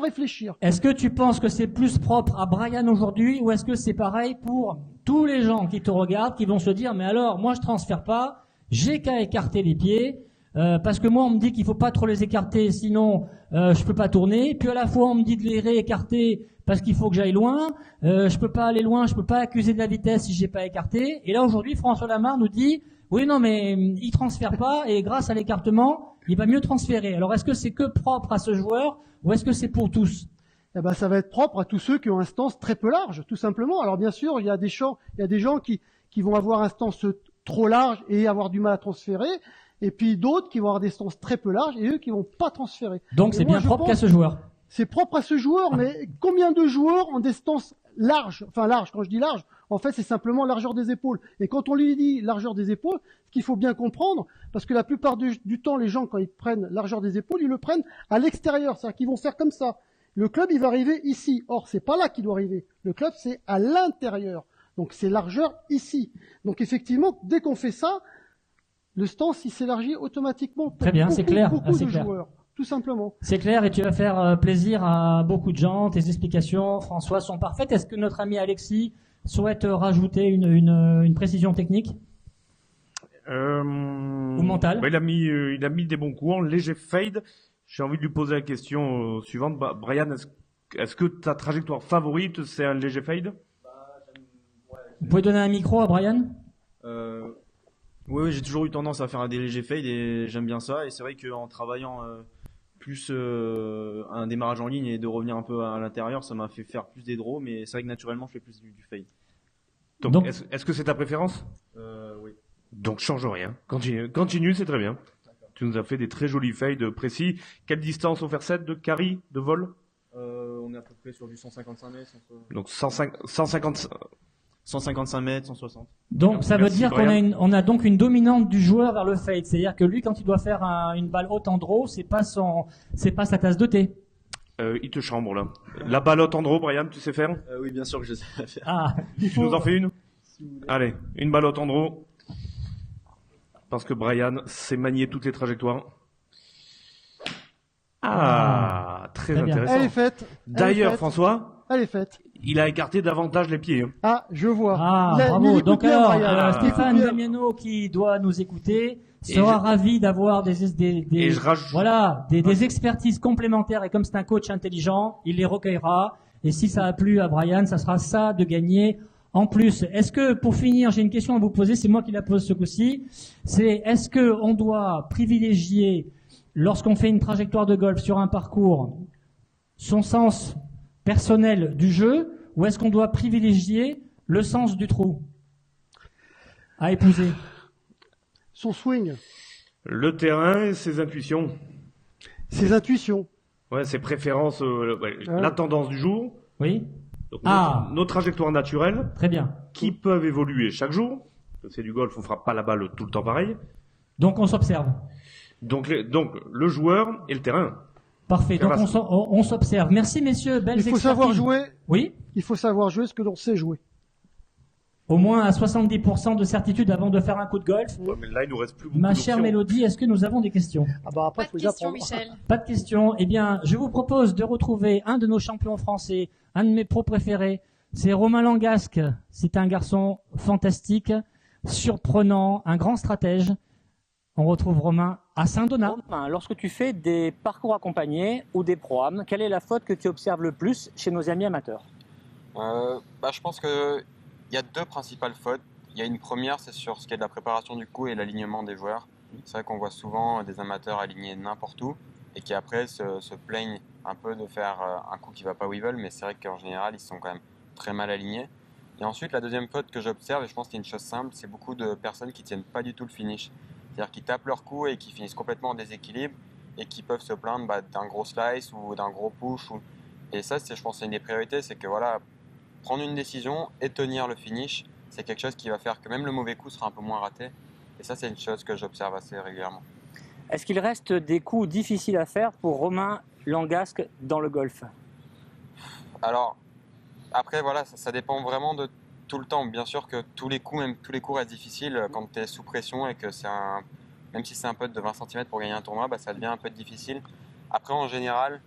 réfléchir. Est-ce que tu penses que c'est plus propre à Brian aujourd'hui, ou est-ce que c'est pareil pour tous les gens qui te regardent, qui vont se dire, mais alors, moi je transfère pas, j'ai qu'à écarter les pieds, parce que moi on me dit qu'il faut pas trop les écarter, sinon je peux pas tourner. Puis à la fois on me dit de les réécarter parce qu'il faut que j'aille loin. Je peux pas aller loin, je peux pas accuser de la vitesse si j'ai pas écarté. Et là aujourd'hui François Lamarre nous dit oui non mais il transfère pas et grâce à l'écartement il va mieux transférer. Alors est-ce que c'est que propre à ce joueur ou est-ce que c'est pour tous? Eh ben ça va être propre à tous ceux qui ont un stance très peu large, tout simplement. Alors bien sûr il y a des gens qui vont avoir un stance trop large et avoir du mal à transférer. Et puis d'autres qui vont avoir des stances très peu larges et eux qui vont pas transférer. Donc c'est bien propre qu'à ce joueur. C'est propre à ce joueur, mais combien de joueurs ont des stances larges? Enfin larges, quand je dis large, en fait c'est simplement largeur des épaules. Et quand on lui dit largeur des épaules, ce qu'il faut bien comprendre, parce que la plupart du temps les gens quand ils prennent largeur des épaules, ils le prennent à l'extérieur, c'est-à-dire qu'ils vont faire comme ça. Le club il va arriver ici, or c'est pas là qu'il doit arriver. Le club c'est à l'intérieur, donc c'est largeur ici. Donc effectivement, dès qu'on fait ça, le stance, il s'élargit automatiquement pour très bien, c'est clair, beaucoup de joueurs, tout simplement. C'est clair et tu vas faire plaisir à beaucoup de gens. Tes explications, François, sont parfaites. Est-ce que notre ami Alexis souhaite rajouter une précision technique ou mentale? Il a mis des bons coups en léger fade. J'ai envie de lui poser la question suivante. Brian, est-ce que ta trajectoire favorite, c'est un léger fade? Vous pouvez donner un micro à Brian? Oui, j'ai toujours eu tendance à faire des légers fades et j'aime bien ça. Et c'est vrai qu'en travaillant plus un démarrage en ligne et de revenir un peu à l'intérieur, ça m'a fait faire plus des draws, mais c'est vrai que naturellement je fais plus du fade. Donc est-ce que c'est ta préférence? Oui. Donc change rien. Continue, c'est très bien. Tu nous as fait des très jolis fades précis. Quelle distance au faire 7 de carry, de vol? On est à peu près sur du 155 mètres. Donc 155 mètres, 160. Donc ça veut dire qu'on a donc une dominante du joueur vers le fade. C'est-à-dire que lui, quand il doit faire une balle haute en draw, c'est pas sa tasse de thé. Il te chambre là. La balle haute en draw, Brian, tu sais faire? Oui, bien sûr que je sais faire. Ah, tu nous en fais une? Allez, une balle haute en draw. Parce que Brian sait manier toutes les trajectoires. Très intéressant. Elle est faite. D'ailleurs, François, elle est faite. Il a écarté davantage les pieds. Ah, je vois. Bravo. Donc alors, Stéphane Damiano, qui doit nous écouter, sera ravi d'avoir des expertises complémentaires. Et comme c'est un coach intelligent, il les recueillera. Et si ça a plu à Brian, ça sera ça de gagner. En plus, est-ce que, pour finir, j'ai une question à vous poser, c'est moi qui la pose ce coup-ci, c'est est-ce qu'on doit privilégier, lorsqu'on fait une trajectoire de golf sur un parcours, son sens personnel du jeu, ou est-ce qu'on doit privilégier le sens du trou à épouser? Son swing. Le terrain et ses intuitions. Ses intuitions. Ouais, ses préférences, la tendance du jour. Oui. Donc, nos trajectoires naturelles. Très bien. Qui peuvent évoluer chaque jour. C'est du golf, on frappe pas la balle tout le temps pareil. Donc on s'observe. Donc le joueur et le terrain. Parfait. Donc on s'observe. Merci messieurs, belles expertises. Il faut savoir jouer. Oui. Il faut savoir jouer ce que l'on sait jouer. Au moins à 70% de certitude avant de faire un coup de golf. Ouais, mais là, il nous reste plus beaucoup Ma chère Mélodie, est-ce que nous avons des questions? Après, pas de questions, Michel. Pas de questions. Eh bien, je vous propose de retrouver un de nos champions français, un de mes pros préférés. C'est Romain Langasque. C'est un garçon fantastique, surprenant, un grand stratège. On retrouve Romain à Saint-Donat. Romain, lorsque tu fais des parcours accompagnés ou des pro-am, quelle est la faute que tu observes le plus chez nos amis amateurs? Je pense qu'il y a deux principales fautes. Il y a une première, c'est sur ce qui est de la préparation du coup et l'alignement des joueurs. C'est vrai qu'on voit souvent des amateurs alignés n'importe où et qui après se plaignent un peu de faire un coup qui ne va pas où ils veulent, mais c'est vrai qu'en général, ils sont quand même très mal alignés. Et ensuite, la deuxième faute que j'observe, et je pense qu'il y a une chose simple, c'est beaucoup de personnes qui ne tiennent pas du tout le finish. C'est-à-dire qu'ils tapent leur coup et qui finissent complètement en déséquilibre et qui peuvent se plaindre d'un gros slice ou d'un gros push. Et ça, je pense, c'est une des priorités, c'est que voilà, prendre une décision et tenir le finish, c'est quelque chose qui va faire que même le mauvais coup sera un peu moins raté. Et ça, c'est une chose que j'observe assez régulièrement. Est-ce qu'il reste des coups difficiles à faire pour Romain Langasque dans le golf? Alors, après, voilà, ça dépend vraiment de tout le temps. Bien sûr que tous les coups restent difficiles quand tu es sous pression et que même si c'est un putt de 20 cm pour gagner un tournoi, ça devient un peu difficile. Après, en général,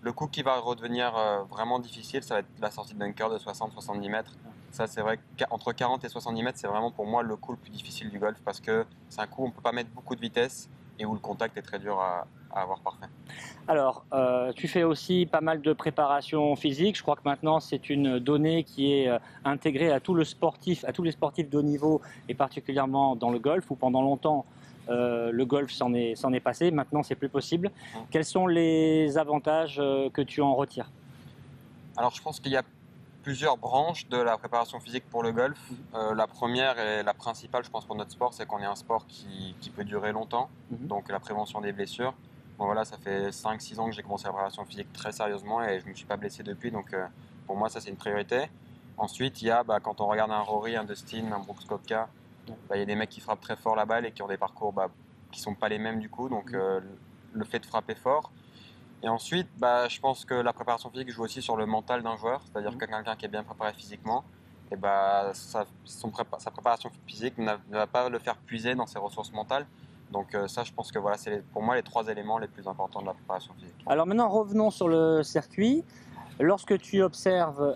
le coup qui va redevenir vraiment difficile, ça va être la sortie de bunker de 60-70 mètres. Ça, c'est vrai qu'entre 40 et 70 mètres, c'est vraiment pour moi le coup le plus difficile du golf parce que c'est un coup où on ne peut pas mettre beaucoup de vitesse et où le contact est très dur à avoir parfait. Alors, tu fais aussi pas mal de préparation physique. Je crois que maintenant, c'est une donnée qui est intégrée à tous les sportifs de haut niveau et particulièrement dans le golf où pendant longtemps, le golf s'en est passé. Maintenant, c'est plus possible. Quels sont les avantages que tu en retires? Alors, je pense qu'il y a plusieurs branches de la préparation physique pour le golf. La première et la principale, je pense, pour notre sport, c'est qu'on est un sport qui peut durer longtemps, donc la prévention des blessures. Bon, voilà, ça fait 5-6 ans que j'ai commencé la préparation physique très sérieusement et je ne me suis pas blessé depuis, donc pour moi, ça, c'est une priorité. Ensuite, il y a, quand on regarde un Rory, un Dustin, un Brooks Koepka, il y a des mecs qui frappent très fort la balle et qui ont des parcours qui ne sont pas les mêmes du coup, donc le fait de frapper fort. Et ensuite, je pense que la préparation physique joue aussi sur le mental d'un joueur, c'est-à-dire que quelqu'un qui est bien préparé physiquement, et sa préparation physique ne va pas le faire puiser dans ses ressources mentales. Donc ça, je pense que voilà, c'est pour moi les 3 éléments les plus importants de la préparation physique. Alors maintenant, revenons sur le circuit. Lorsque tu observes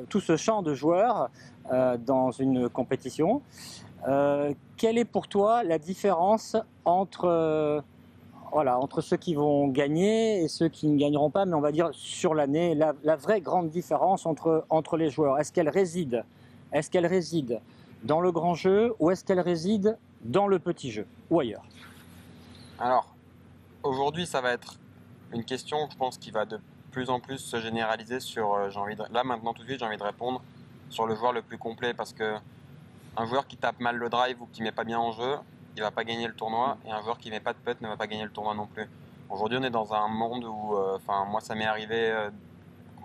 tout ce champ de joueurs dans une compétition, quelle est pour toi la différence entre ceux qui vont gagner et ceux qui ne gagneront pas, mais on va dire sur l'année, la vraie grande différence entre les joueurs? Est-ce qu'elle réside dans le grand jeu ou est-ce qu'elle réside dans le petit jeu ou ailleurs? Alors, aujourd'hui, ça va être une question, je pense, qui va de plus en plus se généraliser sur, là maintenant tout de suite, j'ai envie de répondre sur le joueur le plus complet, parce que un joueur qui tape mal le drive ou qui met pas bien en jeu, il va pas gagner le tournoi, et un joueur qui met pas de putt ne va pas gagner le tournoi non plus. Aujourd'hui, on est dans un monde où, moi, ça m'est arrivé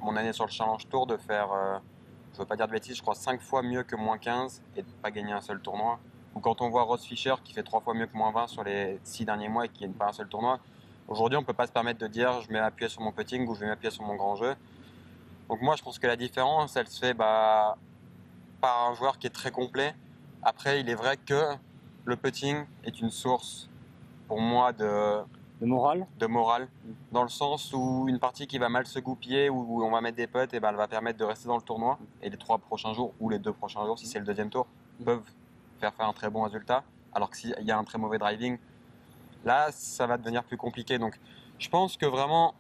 mon année sur le Challenge Tour de faire, je veux pas dire de bêtises, je crois 5 fois mieux que moins 15 et de pas gagner un seul tournoi. Ou quand on voit Ross Fisher qui fait 3 fois mieux que moins 20 sur les 6 derniers mois et qui gagne pas un seul tournoi, aujourd'hui, on peut pas se permettre de dire je vais m'appuyer sur mon putting ou je vais m'appuyer sur mon grand jeu. Donc moi, je pense que la différence, elle se fait par un joueur qui est très complet. Après, il est vrai que le putting est une source, pour moi, de morale. Dans le sens où une partie qui va mal se goupiller, où on va mettre des putts, et ben, elle va permettre de rester dans le tournoi. Et les 3 prochains jours, ou les 2 prochains jours, si c'est le deuxième tour, peuvent faire un très bon résultat. Alors que s'il y a un très mauvais driving, là, ça va devenir plus compliqué. Donc, je pense que vraiment,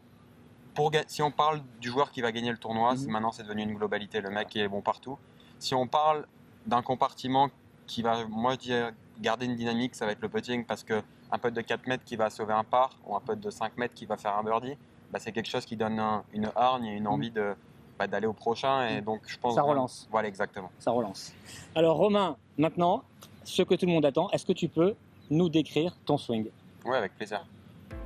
si on parle du joueur qui va gagner le tournoi, maintenant c'est devenu une globalité, le mec qui est bon partout. Si on parle d'un compartiment qui va, moi je dirais, garder une dynamique, ça va être le putting, parce qu'un putt de 4 mètres qui va sauver un par, ou un putt de 5 mètres qui va faire un birdie, c'est quelque chose qui donne une hargne et une envie d'aller au prochain. Et donc, je pense ça relance. Voilà, exactement. Ça relance. Alors Romain, maintenant, ce que tout le monde attend, est-ce que tu peux nous décrire ton swing? Oui, avec plaisir.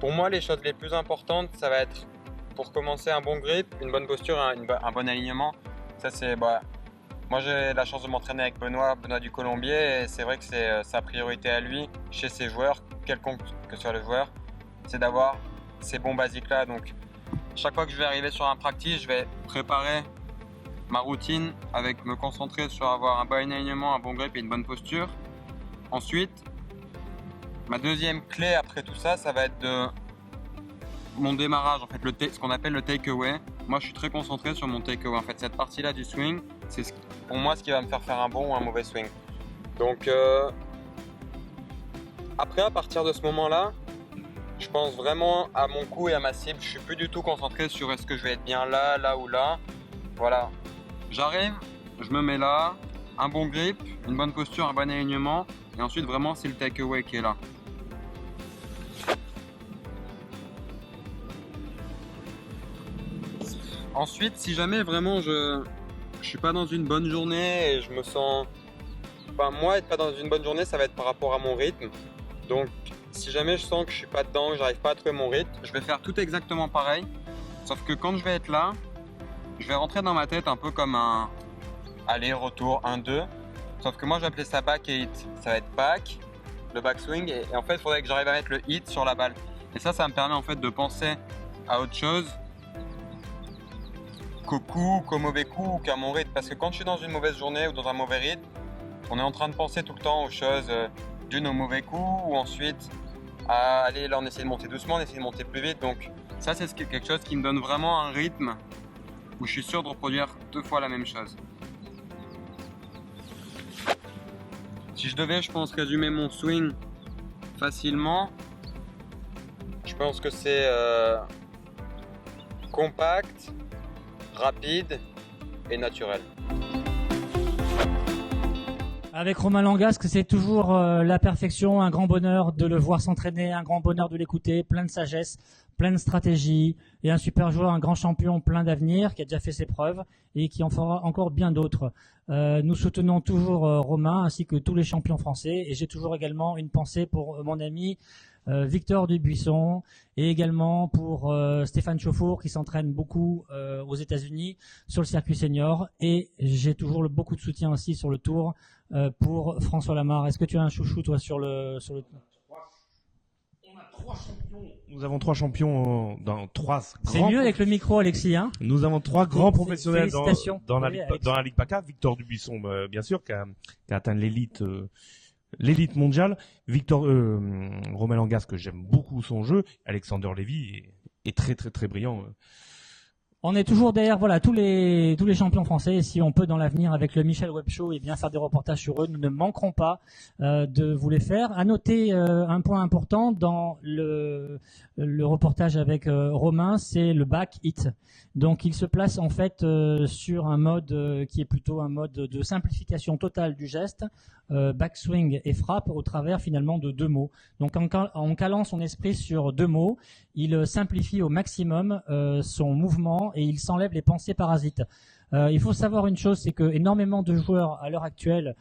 Pour moi, les choses les plus importantes, ça va être, pour commencer, un bon grip, une bonne posture, un bon alignement. Ça, c'est, moi, j'ai la chance de m'entraîner avec Benoît du Colombier, et c'est vrai que c'est sa priorité à lui, chez ses joueurs, quelconque que soit le joueur, c'est d'avoir ces bons basiques-là. Donc, chaque fois que je vais arriver sur un practice, je vais préparer ma routine avec me concentrer sur avoir un bon alignement, un bon grip et une bonne posture. Ensuite, ma deuxième clé après tout ça, ça va être de mon démarrage, en fait, ce qu'on appelle le take-away. Moi, je suis très concentré sur mon take-away. En fait, cette partie-là du swing, c'est pour moi ce qui va me faire un bon ou un mauvais swing. Donc, après, à partir de ce moment-là, je pense vraiment à mon coup et à ma cible. Je suis plus du tout concentré sur est-ce que je vais être bien là, là ou là. Voilà, j'arrive, je me mets là, un bon grip, une bonne posture, un bon alignement, et ensuite vraiment c'est le take-away qui est là. Ensuite, si jamais vraiment je suis pas dans une bonne journée et je me sens... moi, être pas dans une bonne journée, ça va être par rapport à mon rythme. Donc, si jamais je sens que je suis pas dedans, que j'arrive pas à trouver mon rythme, je vais faire tout exactement pareil. Sauf que quand je vais être là, je vais rentrer dans ma tête un peu comme un aller-retour 1-2. Sauf que moi, je vais appeler ça back et hit. Ça va être back, le backswing, et en fait, il faudrait que j'arrive à mettre le hit sur la balle. Et ça me permet en fait de penser à autre chose qu'au coup, qu'au mauvais coup ou qu'à mon rythme. Parce que quand je suis dans une mauvaise journée ou dans un mauvais rythme, on est en train de penser tout le temps aux choses d'une au mauvais coup, ou ensuite à aller là on essaie de monter doucement, on essaie de monter plus vite. Donc ça c'est quelque chose qui me donne vraiment un rythme où je suis sûr de reproduire 2 fois la même chose. Si je devais, je pense, résumer mon swing facilement, je pense que c'est compact, rapide et naturel. Avec Romain Langasque, c'est toujours la perfection, un grand bonheur de le voir s'entraîner, un grand bonheur de l'écouter, plein de sagesse, plein de stratégie, et un super joueur, un grand champion, plein d'avenir, qui a déjà fait ses preuves et qui en fera encore bien d'autres. Nous soutenons toujours Romain ainsi que tous les champions français, et j'ai toujours également une pensée pour mon ami Victor Dubuisson, et également pour Stéphane Chauffour qui s'entraîne beaucoup aux États-Unis sur le circuit senior, et j'ai toujours beaucoup de soutien aussi sur le tour pour François Lamar. Est-ce que tu as un chouchou toi sur le On a 3 champions. Nous avons 3 champions dans 3 grands. C'est mieux avec le micro, Alexis, hein. Nous avons 3 grands professionnels dans la Ligue PACA. Victor Dubuisson, bien sûr, qui a atteint l'élite mondiale. Romain Langasque, que j'aime beaucoup son jeu. Alexander Lévy est très très très brillant On est toujours derrière tous les champions français. Et si on peut dans l'avenir avec le Michel Web Show et bien faire des reportages sur eux, nous ne manquerons pas de vous les faire. À noter un point important dans le reportage avec Romain, c'est le back hit. Donc il se place en fait sur un mode qui est plutôt un mode de simplification totale du geste, backswing et frappe au travers finalement de 2 mots. Donc en calant son esprit sur 2 mots, il simplifie au maximum son mouvement et il s'enlève les pensées parasites. Il faut savoir une chose, c'est que énormément de joueurs à l'heure actuelle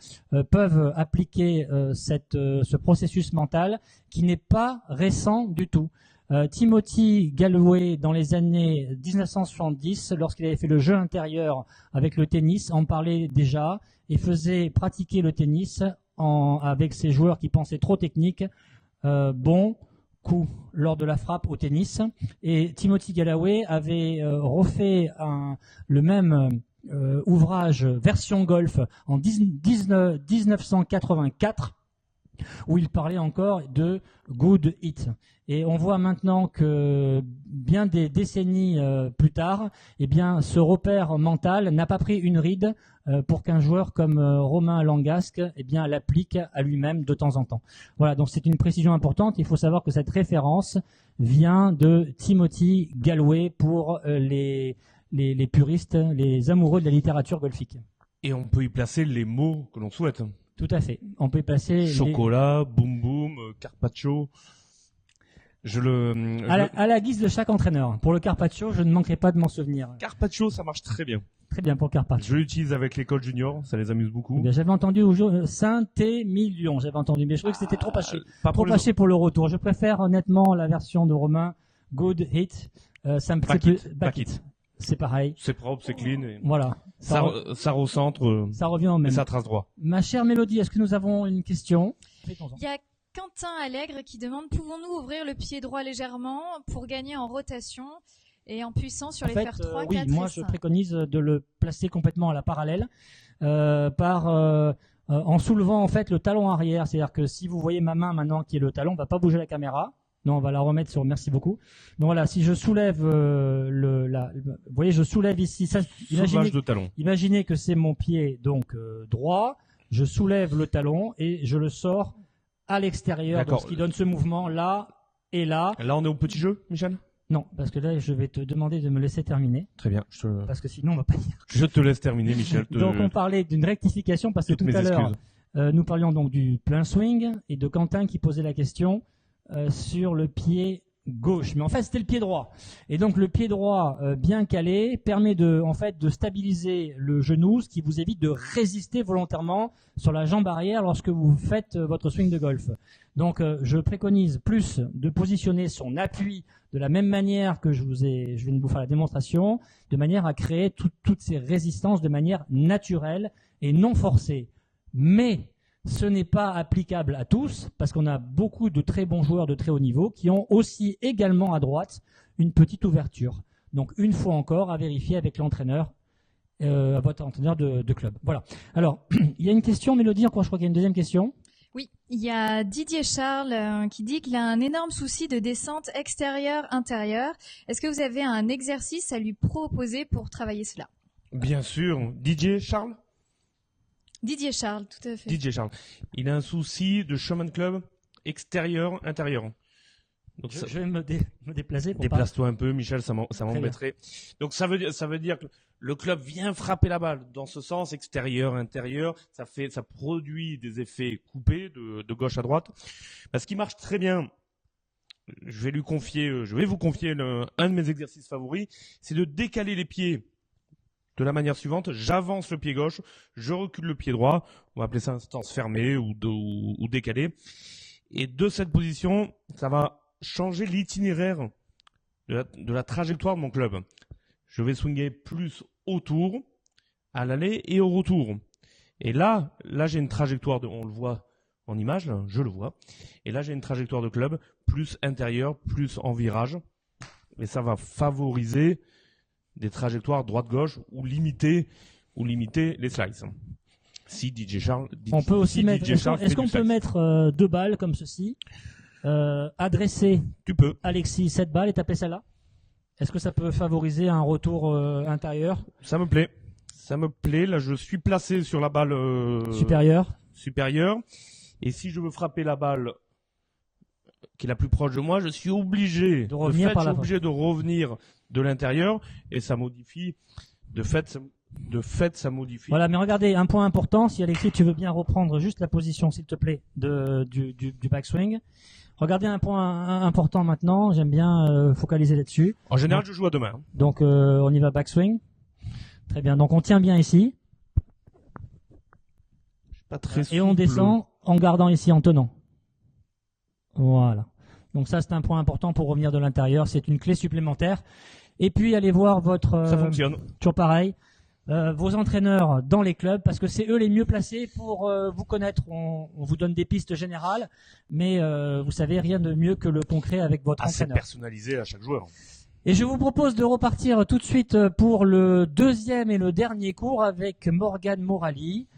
peuvent appliquer ce processus mental qui n'est pas récent du tout. Timothy Galloway, dans les années 1970, lorsqu'il avait fait le jeu intérieur avec le tennis, en parlait déjà et faisait pratiquer le tennis avec ses joueurs qui pensaient trop technique. Bon coup lors de la frappe au tennis. Et Timothy Galloway avait refait le même ouvrage version golf en 1984 où il parlait encore de good hit. Et on voit maintenant que bien des décennies plus tard, eh bien, ce repère mental n'a pas pris une ride pour qu'un joueur comme Romain Langasque eh bien, l'applique à lui-même de temps en temps. Voilà, donc c'est une précision importante. Il faut savoir que cette référence vient de Timothy Galloway pour les puristes, les amoureux de la littérature golfique. Et on peut y placer les mots que l'on souhaite. Tout à fait. On peut y placer chocolat, boum boum, carpaccio. À la guise de chaque entraîneur. Pour le carpaccio, je ne manquerai pas de m'en souvenir. Carpaccio, ça marche très bien. Très bien pour le carpaccio. Je l'utilise avec l'école junior, ça les amuse beaucoup. Bien, j'avais entendu Saint-Émilion, j'avais entendu, mais je trouvais que c'était trop haché. Trop haché pour le retour. Je préfère honnêtement la version de Romain, good hit. Ça me fait plus back hit. C'est pareil. C'est propre, c'est clean. Et voilà. Ça recentre. Ça revient au même. Et ça trace droit. Ma chère Mélodie, est-ce que nous avons une question? Il y a Quentin Allègre qui demande: pouvons-nous ouvrir le pied droit légèrement pour gagner en rotation et en puissance sur les fers 3, 4 oui, moi et 5. je préconise de le placer complètement à la parallèle en soulevant en fait le talon arrière. C'est-à-dire que si vous voyez ma main maintenant qui est le talon, on ne va pas bouger la caméra. Non, on va la remettre sur. Merci beaucoup. Donc voilà, si je soulève vous voyez, je soulève ici. Soulevage de talon. Imaginez que c'est mon pied donc droit. Je soulève le talon et je le sors à l'extérieur. Donc ce qui donne ce mouvement là et là. Là, on est au petit jeu, Michel? Non, parce que là, je vais te demander de me laisser terminer. Très bien. Parce que sinon, on va pas dire. Je te laisse terminer, Michel. Donc, on parlait d'une rectification parce que tout à l'heure, nous parlions donc du plein swing et de Quentin qui posait la question sur le pied gauche. Mais en fait, c'était le pied droit. Et donc, le pied droit bien calé permet de stabiliser le genou, ce qui vous évite de résister volontairement sur la jambe arrière lorsque vous faites votre swing de golf. Donc, je préconise plus de positionner son appui de la même manière que je viens de vous faire la démonstration, de manière à créer toutes ces résistances de manière naturelle et non forcée. Mais ce n'est pas applicable à tous, parce qu'on a beaucoup de très bons joueurs de très haut niveau qui ont aussi également à droite une petite ouverture. Donc une fois encore à vérifier avec l'entraîneur, votre entraîneur de club. Voilà. Alors, il y a une question, Mélodie, encore je crois qu'il y a une deuxième question. Oui, il y a Didier Charles qui dit qu'il a un énorme souci de descente extérieure-intérieure. Est-ce que vous avez un exercice à lui proposer pour travailler cela? Bien sûr. Didier Charles? Didier Charles, tout à fait. Didier Charles. Il a un souci de Showman Club extérieur-intérieur. Donc je vais me déplacer. Déplace-toi un peu, Michel, ça m'embêterait. Donc ça veut dire que le club vient frapper la balle dans ce sens extérieur-intérieur. Ça produit des effets coupés de gauche à droite. Parce qu'il marche très bien. Je vais vous confier un de mes exercices favoris, c'est de décaler les pieds de la manière suivante. J'avance le pied gauche, je recule le pied droit. On va appeler ça un stance fermée ou décalé. Et de cette position, ça va changer l'itinéraire de la trajectoire de mon club. Je vais swinger plus autour, à l'aller et au retour. Et là j'ai une trajectoire on le voit en image, là, je le vois. Et là, j'ai une trajectoire de club plus intérieure, plus en virage. Et ça va favoriser des trajectoires droite-gauche ou limiter les slices. Si DJ Charles... On peut aussi mettre... Est-ce qu'on peut mettre 2 balles comme ceci, adresser tu peux. Alexis 7 balles et taper celle-là? Est-ce que ça peut favoriser un retour intérieur? Ça me plaît. Ça me plaît. Là, je suis placé sur la balle supérieure. Et si je veux frapper la balle qui est la plus proche de moi, je suis obligé de revenir de revenir de l'intérieur, et ça modifie. De fait, ça modifie. Voilà, mais regardez, un point important, si Alexis, tu veux bien reprendre juste la position, s'il te plaît, du backswing. Regardez un point important maintenant, j'aime bien focaliser là-dessus. En général, je joue à deux mains. Donc, on y va backswing. Très bien, donc on tient bien ici. Pas très et on descend en gardant ici, en tenant. Voilà. Donc ça, c'est un point important pour revenir de l'intérieur, c'est une clé supplémentaire. Et puis, allez voir votre... ça fonctionne. Toujours pareil. Vos entraîneurs dans les clubs, parce que c'est eux les mieux placés pour vous connaître. On vous donne des pistes générales, mais vous savez rien de mieux que le concret avec votre assez entraîneur. Personnalisé à chaque joueur. Et je vous propose de repartir tout de suite pour le deuxième et le dernier cours avec Morgane Morali.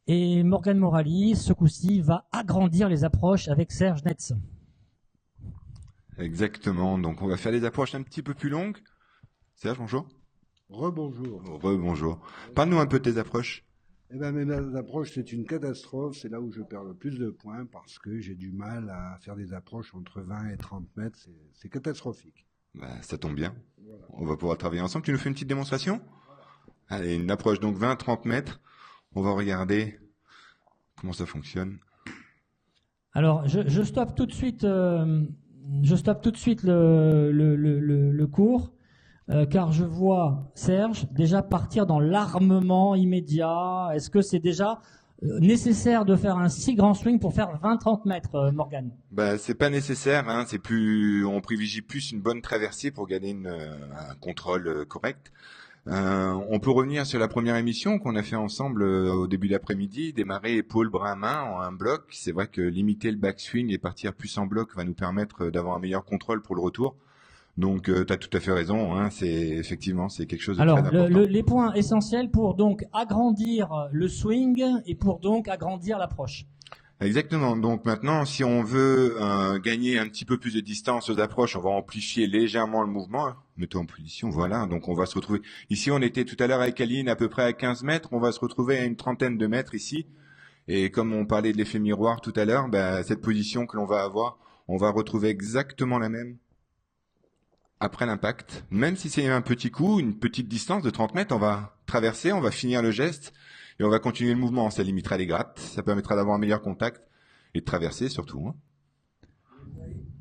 Et Morgane Morali, ce coup-ci, va agrandir les approches avec Serge Netz. Exactement, donc on va faire des approches un petit peu plus longues. Serge, bonjour. Rebonjour. Rebonjour. Parle-nous un peu de tes approches. Eh ben, mes approches, c'est une catastrophe. C'est là où je perds le plus de points parce que j'ai du mal à faire des approches entre 20 et 30 mètres. C'est catastrophique. Bah, ça tombe bien. Voilà. On va pouvoir travailler ensemble. Tu nous fais une petite démonstration? Allez, une approche donc 20-30 mètres. On va regarder comment ça fonctionne. Alors, je stoppe tout de suite. Je stoppe tout de suite le cours. Car je vois Serge déjà partir dans l'armement immédiat. Est-ce que c'est déjà nécessaire de faire un si grand swing pour faire 20-30 mètres, Morgane? Bah, c'est pas nécessaire, hein. C'est plus, on privilégie plus une bonne traversée pour gagner un contrôle correct. On peut revenir sur la première émission qu'on a fait ensemble au début d'après-midi, démarrer épaule, bras, main en un bloc. C'est vrai que limiter le backswing et partir plus en bloc va nous permettre d'avoir un meilleur contrôle pour le retour. Donc, tu as tout à fait raison, hein, c'est quelque chose de très important. Les points essentiels pour donc agrandir le swing et pour donc agrandir l'approche. Exactement. Donc maintenant, si on veut gagner un petit peu plus de distance aux approches, on va amplifier légèrement le mouvement. Mettons en position, voilà. Donc on va se retrouver... Ici, on était tout à l'heure avec Aline à peu près à 15 mètres. On va se retrouver à une trentaine de mètres ici. Et comme on parlait de l'effet miroir tout à l'heure, bah, cette position que l'on va avoir, on va retrouver exactement la même après l'impact. Même si c'est un petit coup, une petite distance de 30 mètres, on va traverser, on va finir le geste et on va continuer le mouvement. Ça limitera les grattes, ça permettra d'avoir un meilleur contact et de traverser surtout. Hein.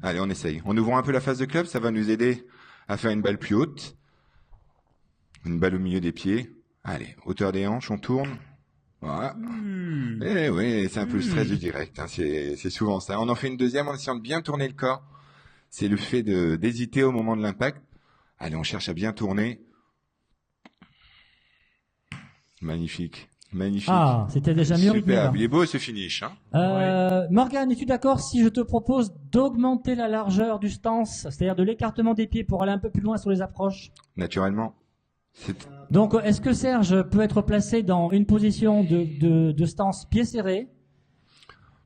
Allez, on essaye. En ouvrant un peu la face de club, ça va nous aider à faire une balle plus haute. Une balle au milieu des pieds. Allez, hauteur des hanches, on tourne. Voilà. Eh oui, c'est un peu le stress du direct. Hein. C'est souvent ça. On en fait une deuxième en essayant de bien tourner le corps. C'est le fait d'hésiter au moment de l'impact. Allez, on cherche à bien tourner. Magnifique. Magnifique. Ah, c'était déjà mieux. Super, il est beau ce finish. Hein. Morgane, es-tu d'accord si je te propose d'augmenter la largeur du stance, c'est-à-dire de l'écartement des pieds pour aller un peu plus loin sur les approches? Naturellement. Donc, est-ce que Serge peut être placé dans une position de stance pied serré?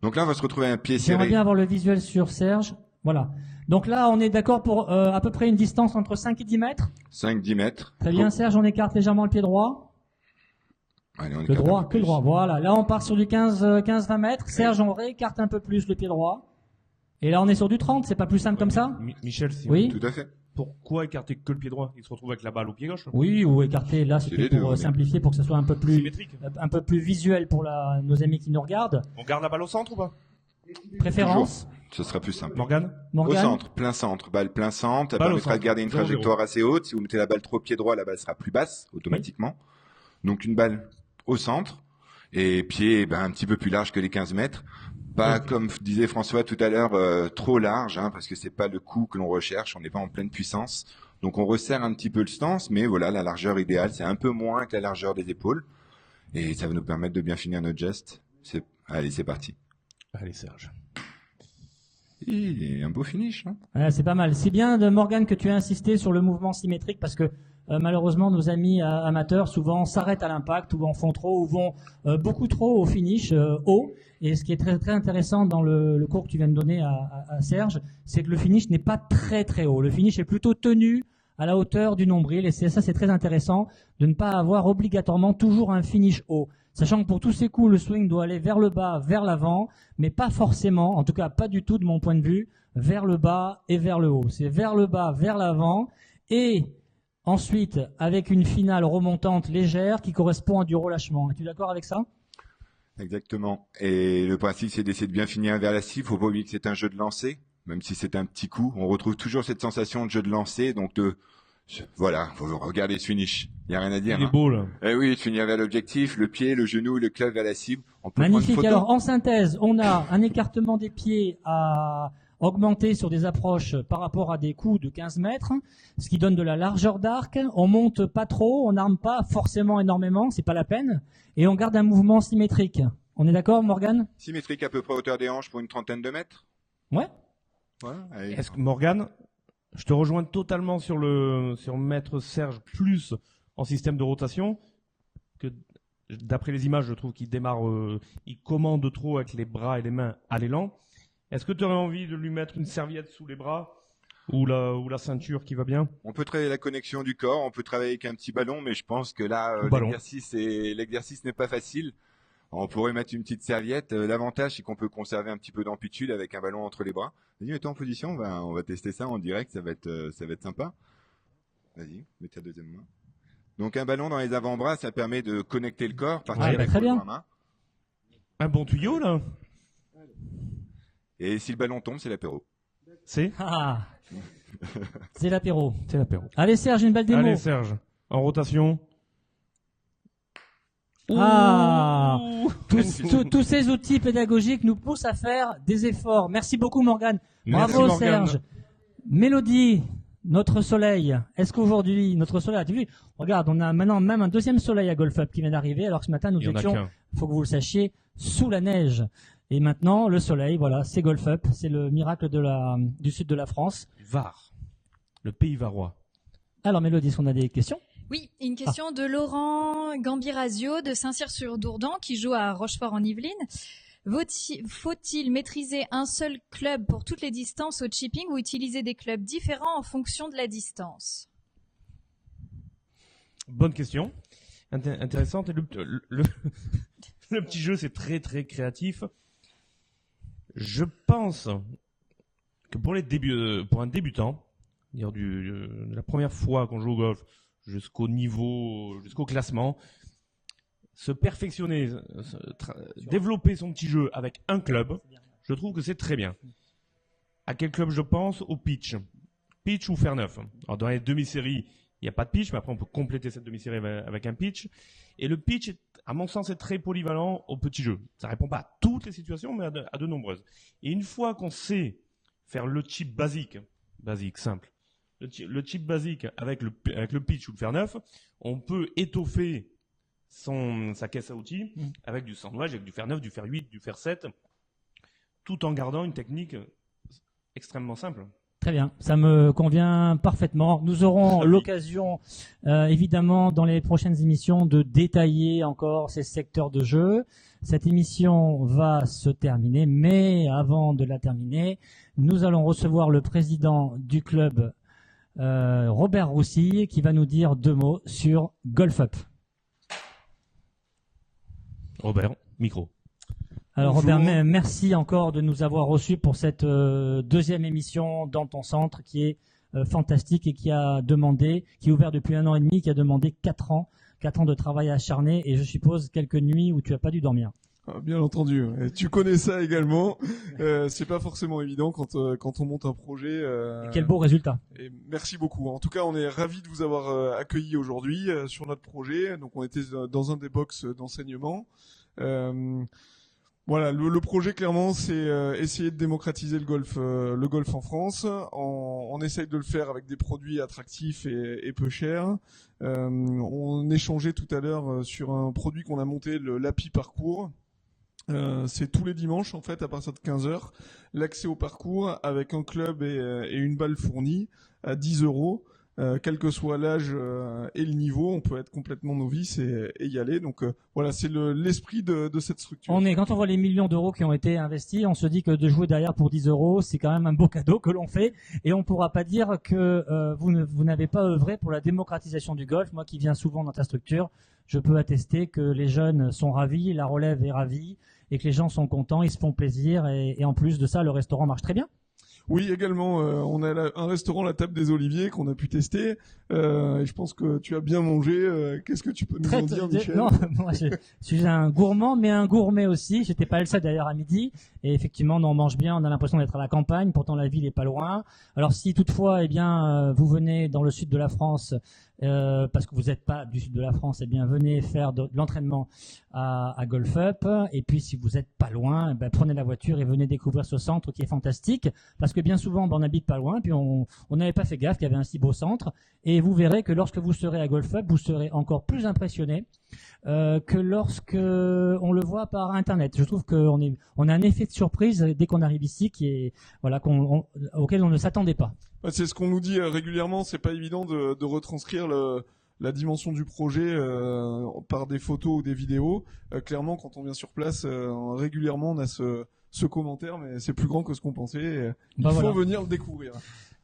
Donc là, on va se retrouver à un pied serré. J'aimerais bien avoir le visuel sur Serge. Voilà. Donc là, on est d'accord pour à peu près une distance entre 5 et 10 mètres. 5-10 mètres. Très bien, Serge, on écarte légèrement le pied droit. Allez, on le droit, que le droit. Voilà. Là, on part sur du 15-20 mètres. Serge, on réécarte un peu plus le pied droit. Et là, on est sur du 30. C'est pas plus simple comme ça? Michel, oui. Tout à fait. Pourquoi écarter que le pied droit? Il se retrouve avec la balle au pied gauche. Oui, ou écarter. Là, c'était pour simplifier, pour que ce soit un peu plus visuel pour nos amis qui nous regardent. On garde la balle au centre ou pas? Préférence? Toujours. Ce sera plus simple. Morgane? Au centre, plein centre, balle plein centre. Ça permettra de garder une trajectoire assez haute. Si vous mettez la balle trop pied droit, la balle sera plus basse automatiquement. Oui. Donc une balle au centre et pied un petit peu plus large que les 15 mètres. Pas comme disait François tout à l'heure, trop large, hein, parce que c'est pas le coup que l'on recherche. On n'est pas en pleine puissance. Donc on resserre un petit peu le stance, mais voilà, la largeur idéale, c'est un peu moins que la largeur des épaules. Et ça va nous permettre de bien finir notre geste. Allez, c'est parti. Allez, Serge. Et un beau finish. Hein. Ouais, c'est pas mal. C'est bien de Morgane que tu as insisté sur le mouvement symétrique parce que malheureusement nos amis amateurs souvent s'arrêtent à l'impact ou en font trop ou vont beaucoup trop au finish haut. Et ce qui est très très intéressant dans le cours que tu viens de donner à Serge, c'est que le finish n'est pas très très haut. Le finish est plutôt tenu à la hauteur du nombril. Et ça, c'est très intéressant de ne pas avoir obligatoirement toujours un finish haut. Sachant que pour tous ces coups, le swing doit aller vers le bas, vers l'avant, mais pas forcément, en tout cas pas du tout de mon point de vue, vers le bas et vers le haut. C'est vers le bas, vers l'avant, et ensuite avec une finale remontante légère qui correspond à du relâchement. Es-tu d'accord avec ça ? Exactement. Et le principe, c'est d'essayer de bien finir vers la cible. Faut pas oublier que c'est un jeu de lancer, même si c'est un petit coup. On retrouve toujours cette sensation de jeu de lancer, donc voilà, faut regarder ce finish. Il n'y a rien à dire. Il est beau, là. Eh oui, de finir vers l'objectif, le pied, le genou, le club vers la cible. On peut magnifique. prendre une photo. Alors, en synthèse, on a un écartement des pieds à augmenter sur des approches par rapport à des coups de 15 mètres, ce qui donne de la largeur d'arc. On monte pas trop, on n'arme pas forcément énormément, c'est pas la peine. Et on garde un mouvement symétrique. On est d'accord, Morgane ? Symétrique à peu près à hauteur des hanches pour une trentaine de mètres. Ouais. Voilà. Allez. Est-ce que Morgane, je te rejoins totalement sur Maître Serge plus en système de rotation, que d'après les images, je trouve qu'il démarre, il commande trop avec les bras et les mains à l'élan. Est-ce que tu aurais envie de lui mettre une serviette sous les bras ou la ceinture qui va bien ? On peut travailler la connexion du corps, on peut travailler avec un petit ballon, mais je pense que là, l'exercice n'est pas facile. On pourrait mettre une petite serviette. L'avantage, c'est qu'on peut conserver un petit peu d'amplitude avec un ballon entre les bras. Vas-y, mets-toi en position, on va tester ça en direct, ça va être sympa. Vas-y, mets ta deuxième main. Donc un ballon dans les avant-bras, ça permet de connecter le corps, partir avec très bien. la main. Un bon tuyau, là. Et si le ballon tombe, c'est l'apéro. C'est C'est l'apéro. C'est l'apéro. Allez Serge, une balle démo. Allez Serge, en rotation. Tous ces outils pédagogiques nous poussent à faire des efforts. Merci beaucoup Morgane. Merci, Bravo Morgane. Serge. Mélodie, notre soleil. Est-ce qu'aujourd'hui, notre soleil, tu as vu, regarde, on a maintenant même un deuxième soleil à Golf Up qui vient d'arriver, alors que ce matin nous étions, il faut que vous le sachiez, sous la neige. Et maintenant, le soleil, voilà, c'est Golf Up, c'est le miracle du sud de la France. Var, le pays varois. Alors Mélodie, est-ce qu'on a des questions ? Oui, une question de Laurent Gambirazio de Saint-Cyr-sur-Dourdan qui joue à Rochefort en Yvelines. Faut-il maîtriser un seul club pour toutes les distances au chipping ou utiliser des clubs différents en fonction de la distance ? Bonne question, intéressante. Et le petit jeu, c'est très très créatif. Je pense que pour un débutant, dire de la première fois qu'on joue au golf jusqu'au niveau, jusqu'au classement, se perfectionner, développer son petit jeu avec un club, je trouve que c'est très bien. À quel club je pense ? Au pitch. Pitch ou fer neuf. Alors dans les demi-séries, il n'y a pas de pitch, mais après on peut compléter cette demi-série avec un pitch. Et le pitch, à mon sens, est très polyvalent au petit jeu. Ça répond pas à toutes les situations, mais à de nombreuses. Et une fois qu'on sait faire le chip basique, simple, le chip basique avec le pitch ou le fer neuf, on peut étoffer sa caisse à outils avec du sandwich, avec du fer 9, du fer 8, du fer 7, tout en gardant une technique extrêmement simple. Très bien, ça me convient parfaitement. Nous aurons l'occasion, évidemment, dans les prochaines émissions, de détailler encore ces secteurs de jeu. Cette émission va se terminer, mais avant de la terminer, nous allons recevoir le président du club, Robert Roussille, qui va nous dire 2 mots sur Golf Up. Robert, micro. Alors Bonjour. Robert, merci encore de nous avoir reçus pour cette deuxième émission dans ton centre qui est fantastique et qui est ouvert depuis 1 an et demi, qui a demandé 4 ans de travail acharné et je suppose quelques nuits où tu n'as pas dû dormir. Bien entendu. Et tu connais ça également. C'est pas forcément évident quand on monte un projet. Quel beau résultat. Et merci beaucoup. En tout cas, on est ravis de vous avoir accueillis aujourd'hui sur notre projet. Donc, on était dans un des box d'enseignement. Voilà, le projet clairement, c'est essayer de démocratiser le golf en France. On essaye de le faire avec des produits attractifs et peu chers. On échangeait tout à l'heure sur un produit qu'on a monté, le l'API Parcours. C'est tous les dimanches en fait à partir de 15h, l'accès au parcours avec un club et une balle fournie à 10 €. quel que soit l'âge et le niveau, on peut être complètement novice et y aller. Donc voilà, c'est l'esprit de cette structure. Quand on voit les millions d'euros qui ont été investis, on se dit que de jouer derrière pour 10 €, c'est quand même un beau cadeau que l'on fait. Et on pourra pas dire que vous n'avez pas œuvré pour la démocratisation du golf. Moi qui viens souvent dans ta structure, je peux attester que les jeunes sont ravis, la relève est ravie, et que les gens sont contents, ils se font plaisir. Et en plus de ça, le restaurant marche très bien. Oui, également, on a un restaurant La Table des Oliviers qu'on a pu tester. Et je pense que tu as bien mangé. Qu'est-ce que tu peux nous en dire, Michel? Non, moi je suis un gourmand, mais un gourmet aussi. J'étais pas le seul d'ailleurs à midi. Et effectivement, on mange bien. On a l'impression d'être à la campagne. Pourtant, la ville est pas loin. Alors, si toutefois, vous venez dans le sud de la France, parce que vous n'êtes pas du sud de la France, venez faire de l'entraînement à Golf Up. Et puis, si vous n'êtes pas loin, prenez la voiture et venez découvrir ce centre qui est fantastique. Parce que bien souvent, on n'habite pas loin, puis on n'avait pas fait gaffe qu'il y avait un si beau centre. Et vous verrez que lorsque vous serez à Golf Up, vous serez encore plus impressionné que lorsque on le voit par Internet. Je trouve qu'on a un effet de surprise dès qu'on arrive ici auquel on ne s'attendait pas. C'est ce qu'on nous dit régulièrement. C'est pas évident de retranscrire la dimension du projet par des photos ou des vidéos. Clairement, quand on vient sur place, régulièrement, on a ce commentaire, mais c'est plus grand que ce qu'on pensait. Il faut venir le découvrir.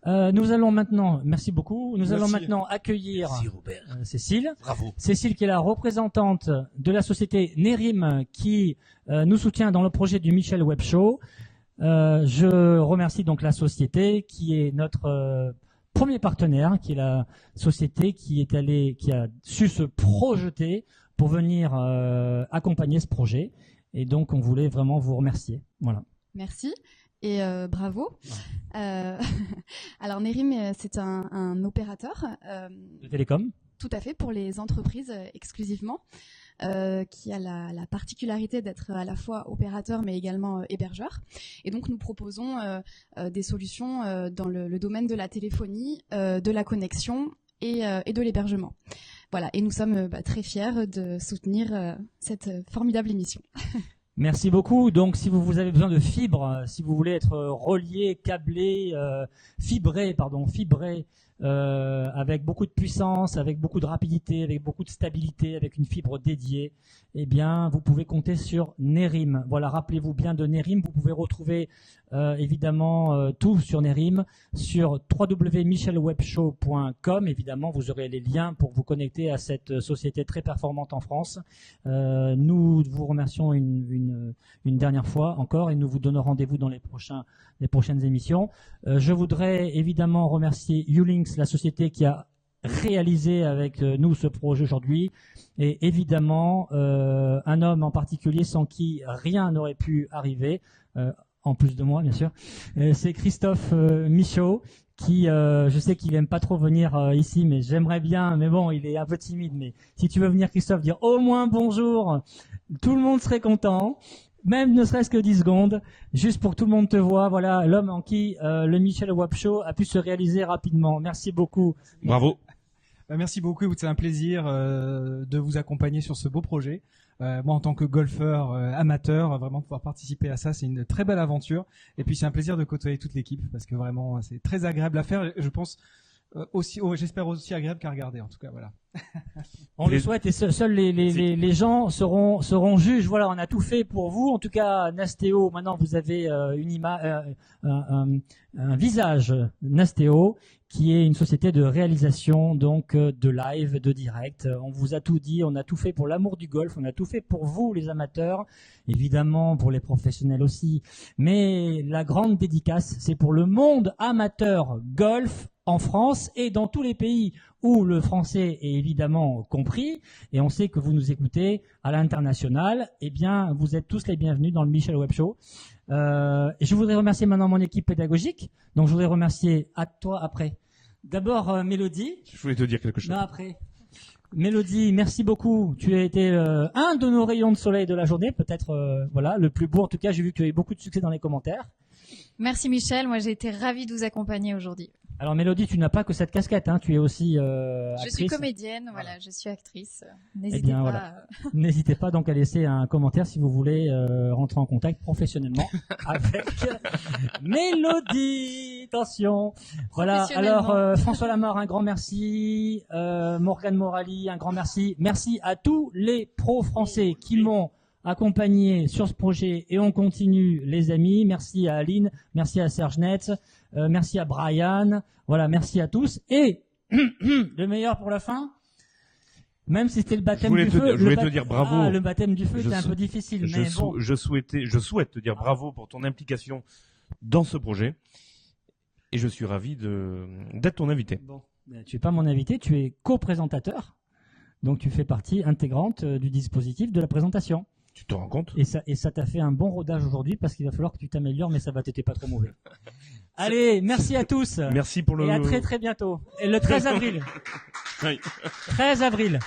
Nous allons maintenant, merci beaucoup, allons maintenant accueillir Cécile. Bravo. Cécile qui est la représentante de la société Nerim qui nous soutient dans le projet du Michel Web Show. Je remercie donc la société qui est notre premier partenaire, qui est la société qui a su se projeter pour venir accompagner ce projet. Et donc, on voulait vraiment vous remercier. Voilà. Merci et bravo. Alors, Nerim, c'est un opérateur. De télécom. Tout à fait, pour les entreprises exclusivement, qui a la particularité d'être à la fois opérateur mais également hébergeur. Et donc, nous proposons des solutions dans le domaine de la téléphonie, de la connexion et de l'hébergement. Voilà, et nous sommes très fiers de soutenir cette formidable émission. Merci beaucoup. Donc, si vous avez besoin de fibres, si vous voulez être relié, câblé, fibré, avec beaucoup de puissance, avec beaucoup de rapidité, avec beaucoup de stabilité, avec une fibre dédiée, vous pouvez compter sur Nerim. Voilà, rappelez-vous bien de Nerim. Vous pouvez retrouver évidemment tout sur Nerim sur www.michelwebshow.com. Évidemment, vous aurez les liens pour vous connecter à cette société très performante en France. Nous vous remercions une dernière fois encore et nous vous donnons rendez-vous dans les prochaines émissions. Je voudrais évidemment remercier Ulinx, la société qui a réalisé avec nous ce projet aujourd'hui, et évidemment un homme en particulier sans qui rien n'aurait pu arriver, en plus de moi bien sûr, c'est Christophe Michaud, qui je sais qu'il aime pas trop venir ici, mais j'aimerais bien, mais bon, il est un peu timide, mais si tu veux venir, Christophe, dire au moins bonjour, tout le monde serait content. Même ne serait-ce que 10 secondes, juste pour que tout le monde te voit. Voilà, l'homme en qui le Michel Web Show a pu se réaliser rapidement. Merci beaucoup. Bravo. Merci beaucoup. C'est un plaisir de vous accompagner sur ce beau projet. Moi, en tant que golfeur amateur, vraiment pouvoir participer à ça, c'est une très belle aventure. Et puis, c'est un plaisir de côtoyer toute l'équipe parce que vraiment, c'est très agréable à faire. Je pense j'espère aussi agréable qu'à regarder. En tout cas, voilà. On le souhaite et seuls les gens seront juges. Voilà, on a tout fait pour vous. En tout cas, Nastéo, maintenant vous avez un visage Nastéo qui est une société de réalisation, donc de live, de direct. On vous a tout dit, on a tout fait pour l'amour du golf, on a tout fait pour vous les amateurs, évidemment pour les professionnels aussi. Mais la grande dédicace, c'est pour le monde amateur golf en France et dans tous les pays où le français est évidemment compris, et on sait que vous nous écoutez à l'international, vous êtes tous les bienvenus dans le Michel Web Show. Et je voudrais remercier maintenant mon équipe pédagogique, donc je voudrais remercier à toi après. D'abord Mélodie. Je voulais te dire quelque chose. Non, après. Mélodie, merci beaucoup. Tu as été un de nos rayons de soleil de la journée, peut-être le plus beau. En tout cas, j'ai vu que tu as eu beaucoup de succès dans les commentaires. Merci Michel, moi j'ai été ravie de vous accompagner aujourd'hui. Alors Mélodie, tu n'as pas que cette casquette, hein, tu es aussi actrice. Je suis comédienne, voilà, je suis actrice. Eh bien, voilà. N'hésitez pas donc à laisser un commentaire si vous voulez rentrer en contact professionnellement avec Mélodie. Attention. Voilà. Alors François Lamar, un grand merci. Morgane Morali, un grand merci. Merci à tous les pros français qui m'ont accompagné sur ce projet et on continue, les amis. Merci à Aline, merci à Serge Netz, merci à Brian. Voilà, merci à tous. Et le meilleur pour la fin, même si c'était le baptême du feu. Je voulais te dire bravo. Ah, le baptême du feu était un peu difficile. Mais bon. Je souhaite te dire bravo pour ton implication dans ce projet. Et je suis ravi d'être ton invité. Bon, tu es pas mon invité, tu es co-présentateur. Donc tu fais partie intégrante du dispositif de la présentation. Tu te rends compte ? Et ça t'a fait un bon rodage aujourd'hui parce qu'il va falloir que tu t'améliores, mais ça va, t'étais pas trop mauvais. Allez, merci à tous. Merci pour Et à très très bientôt. Et le 13 avril. 13 avril.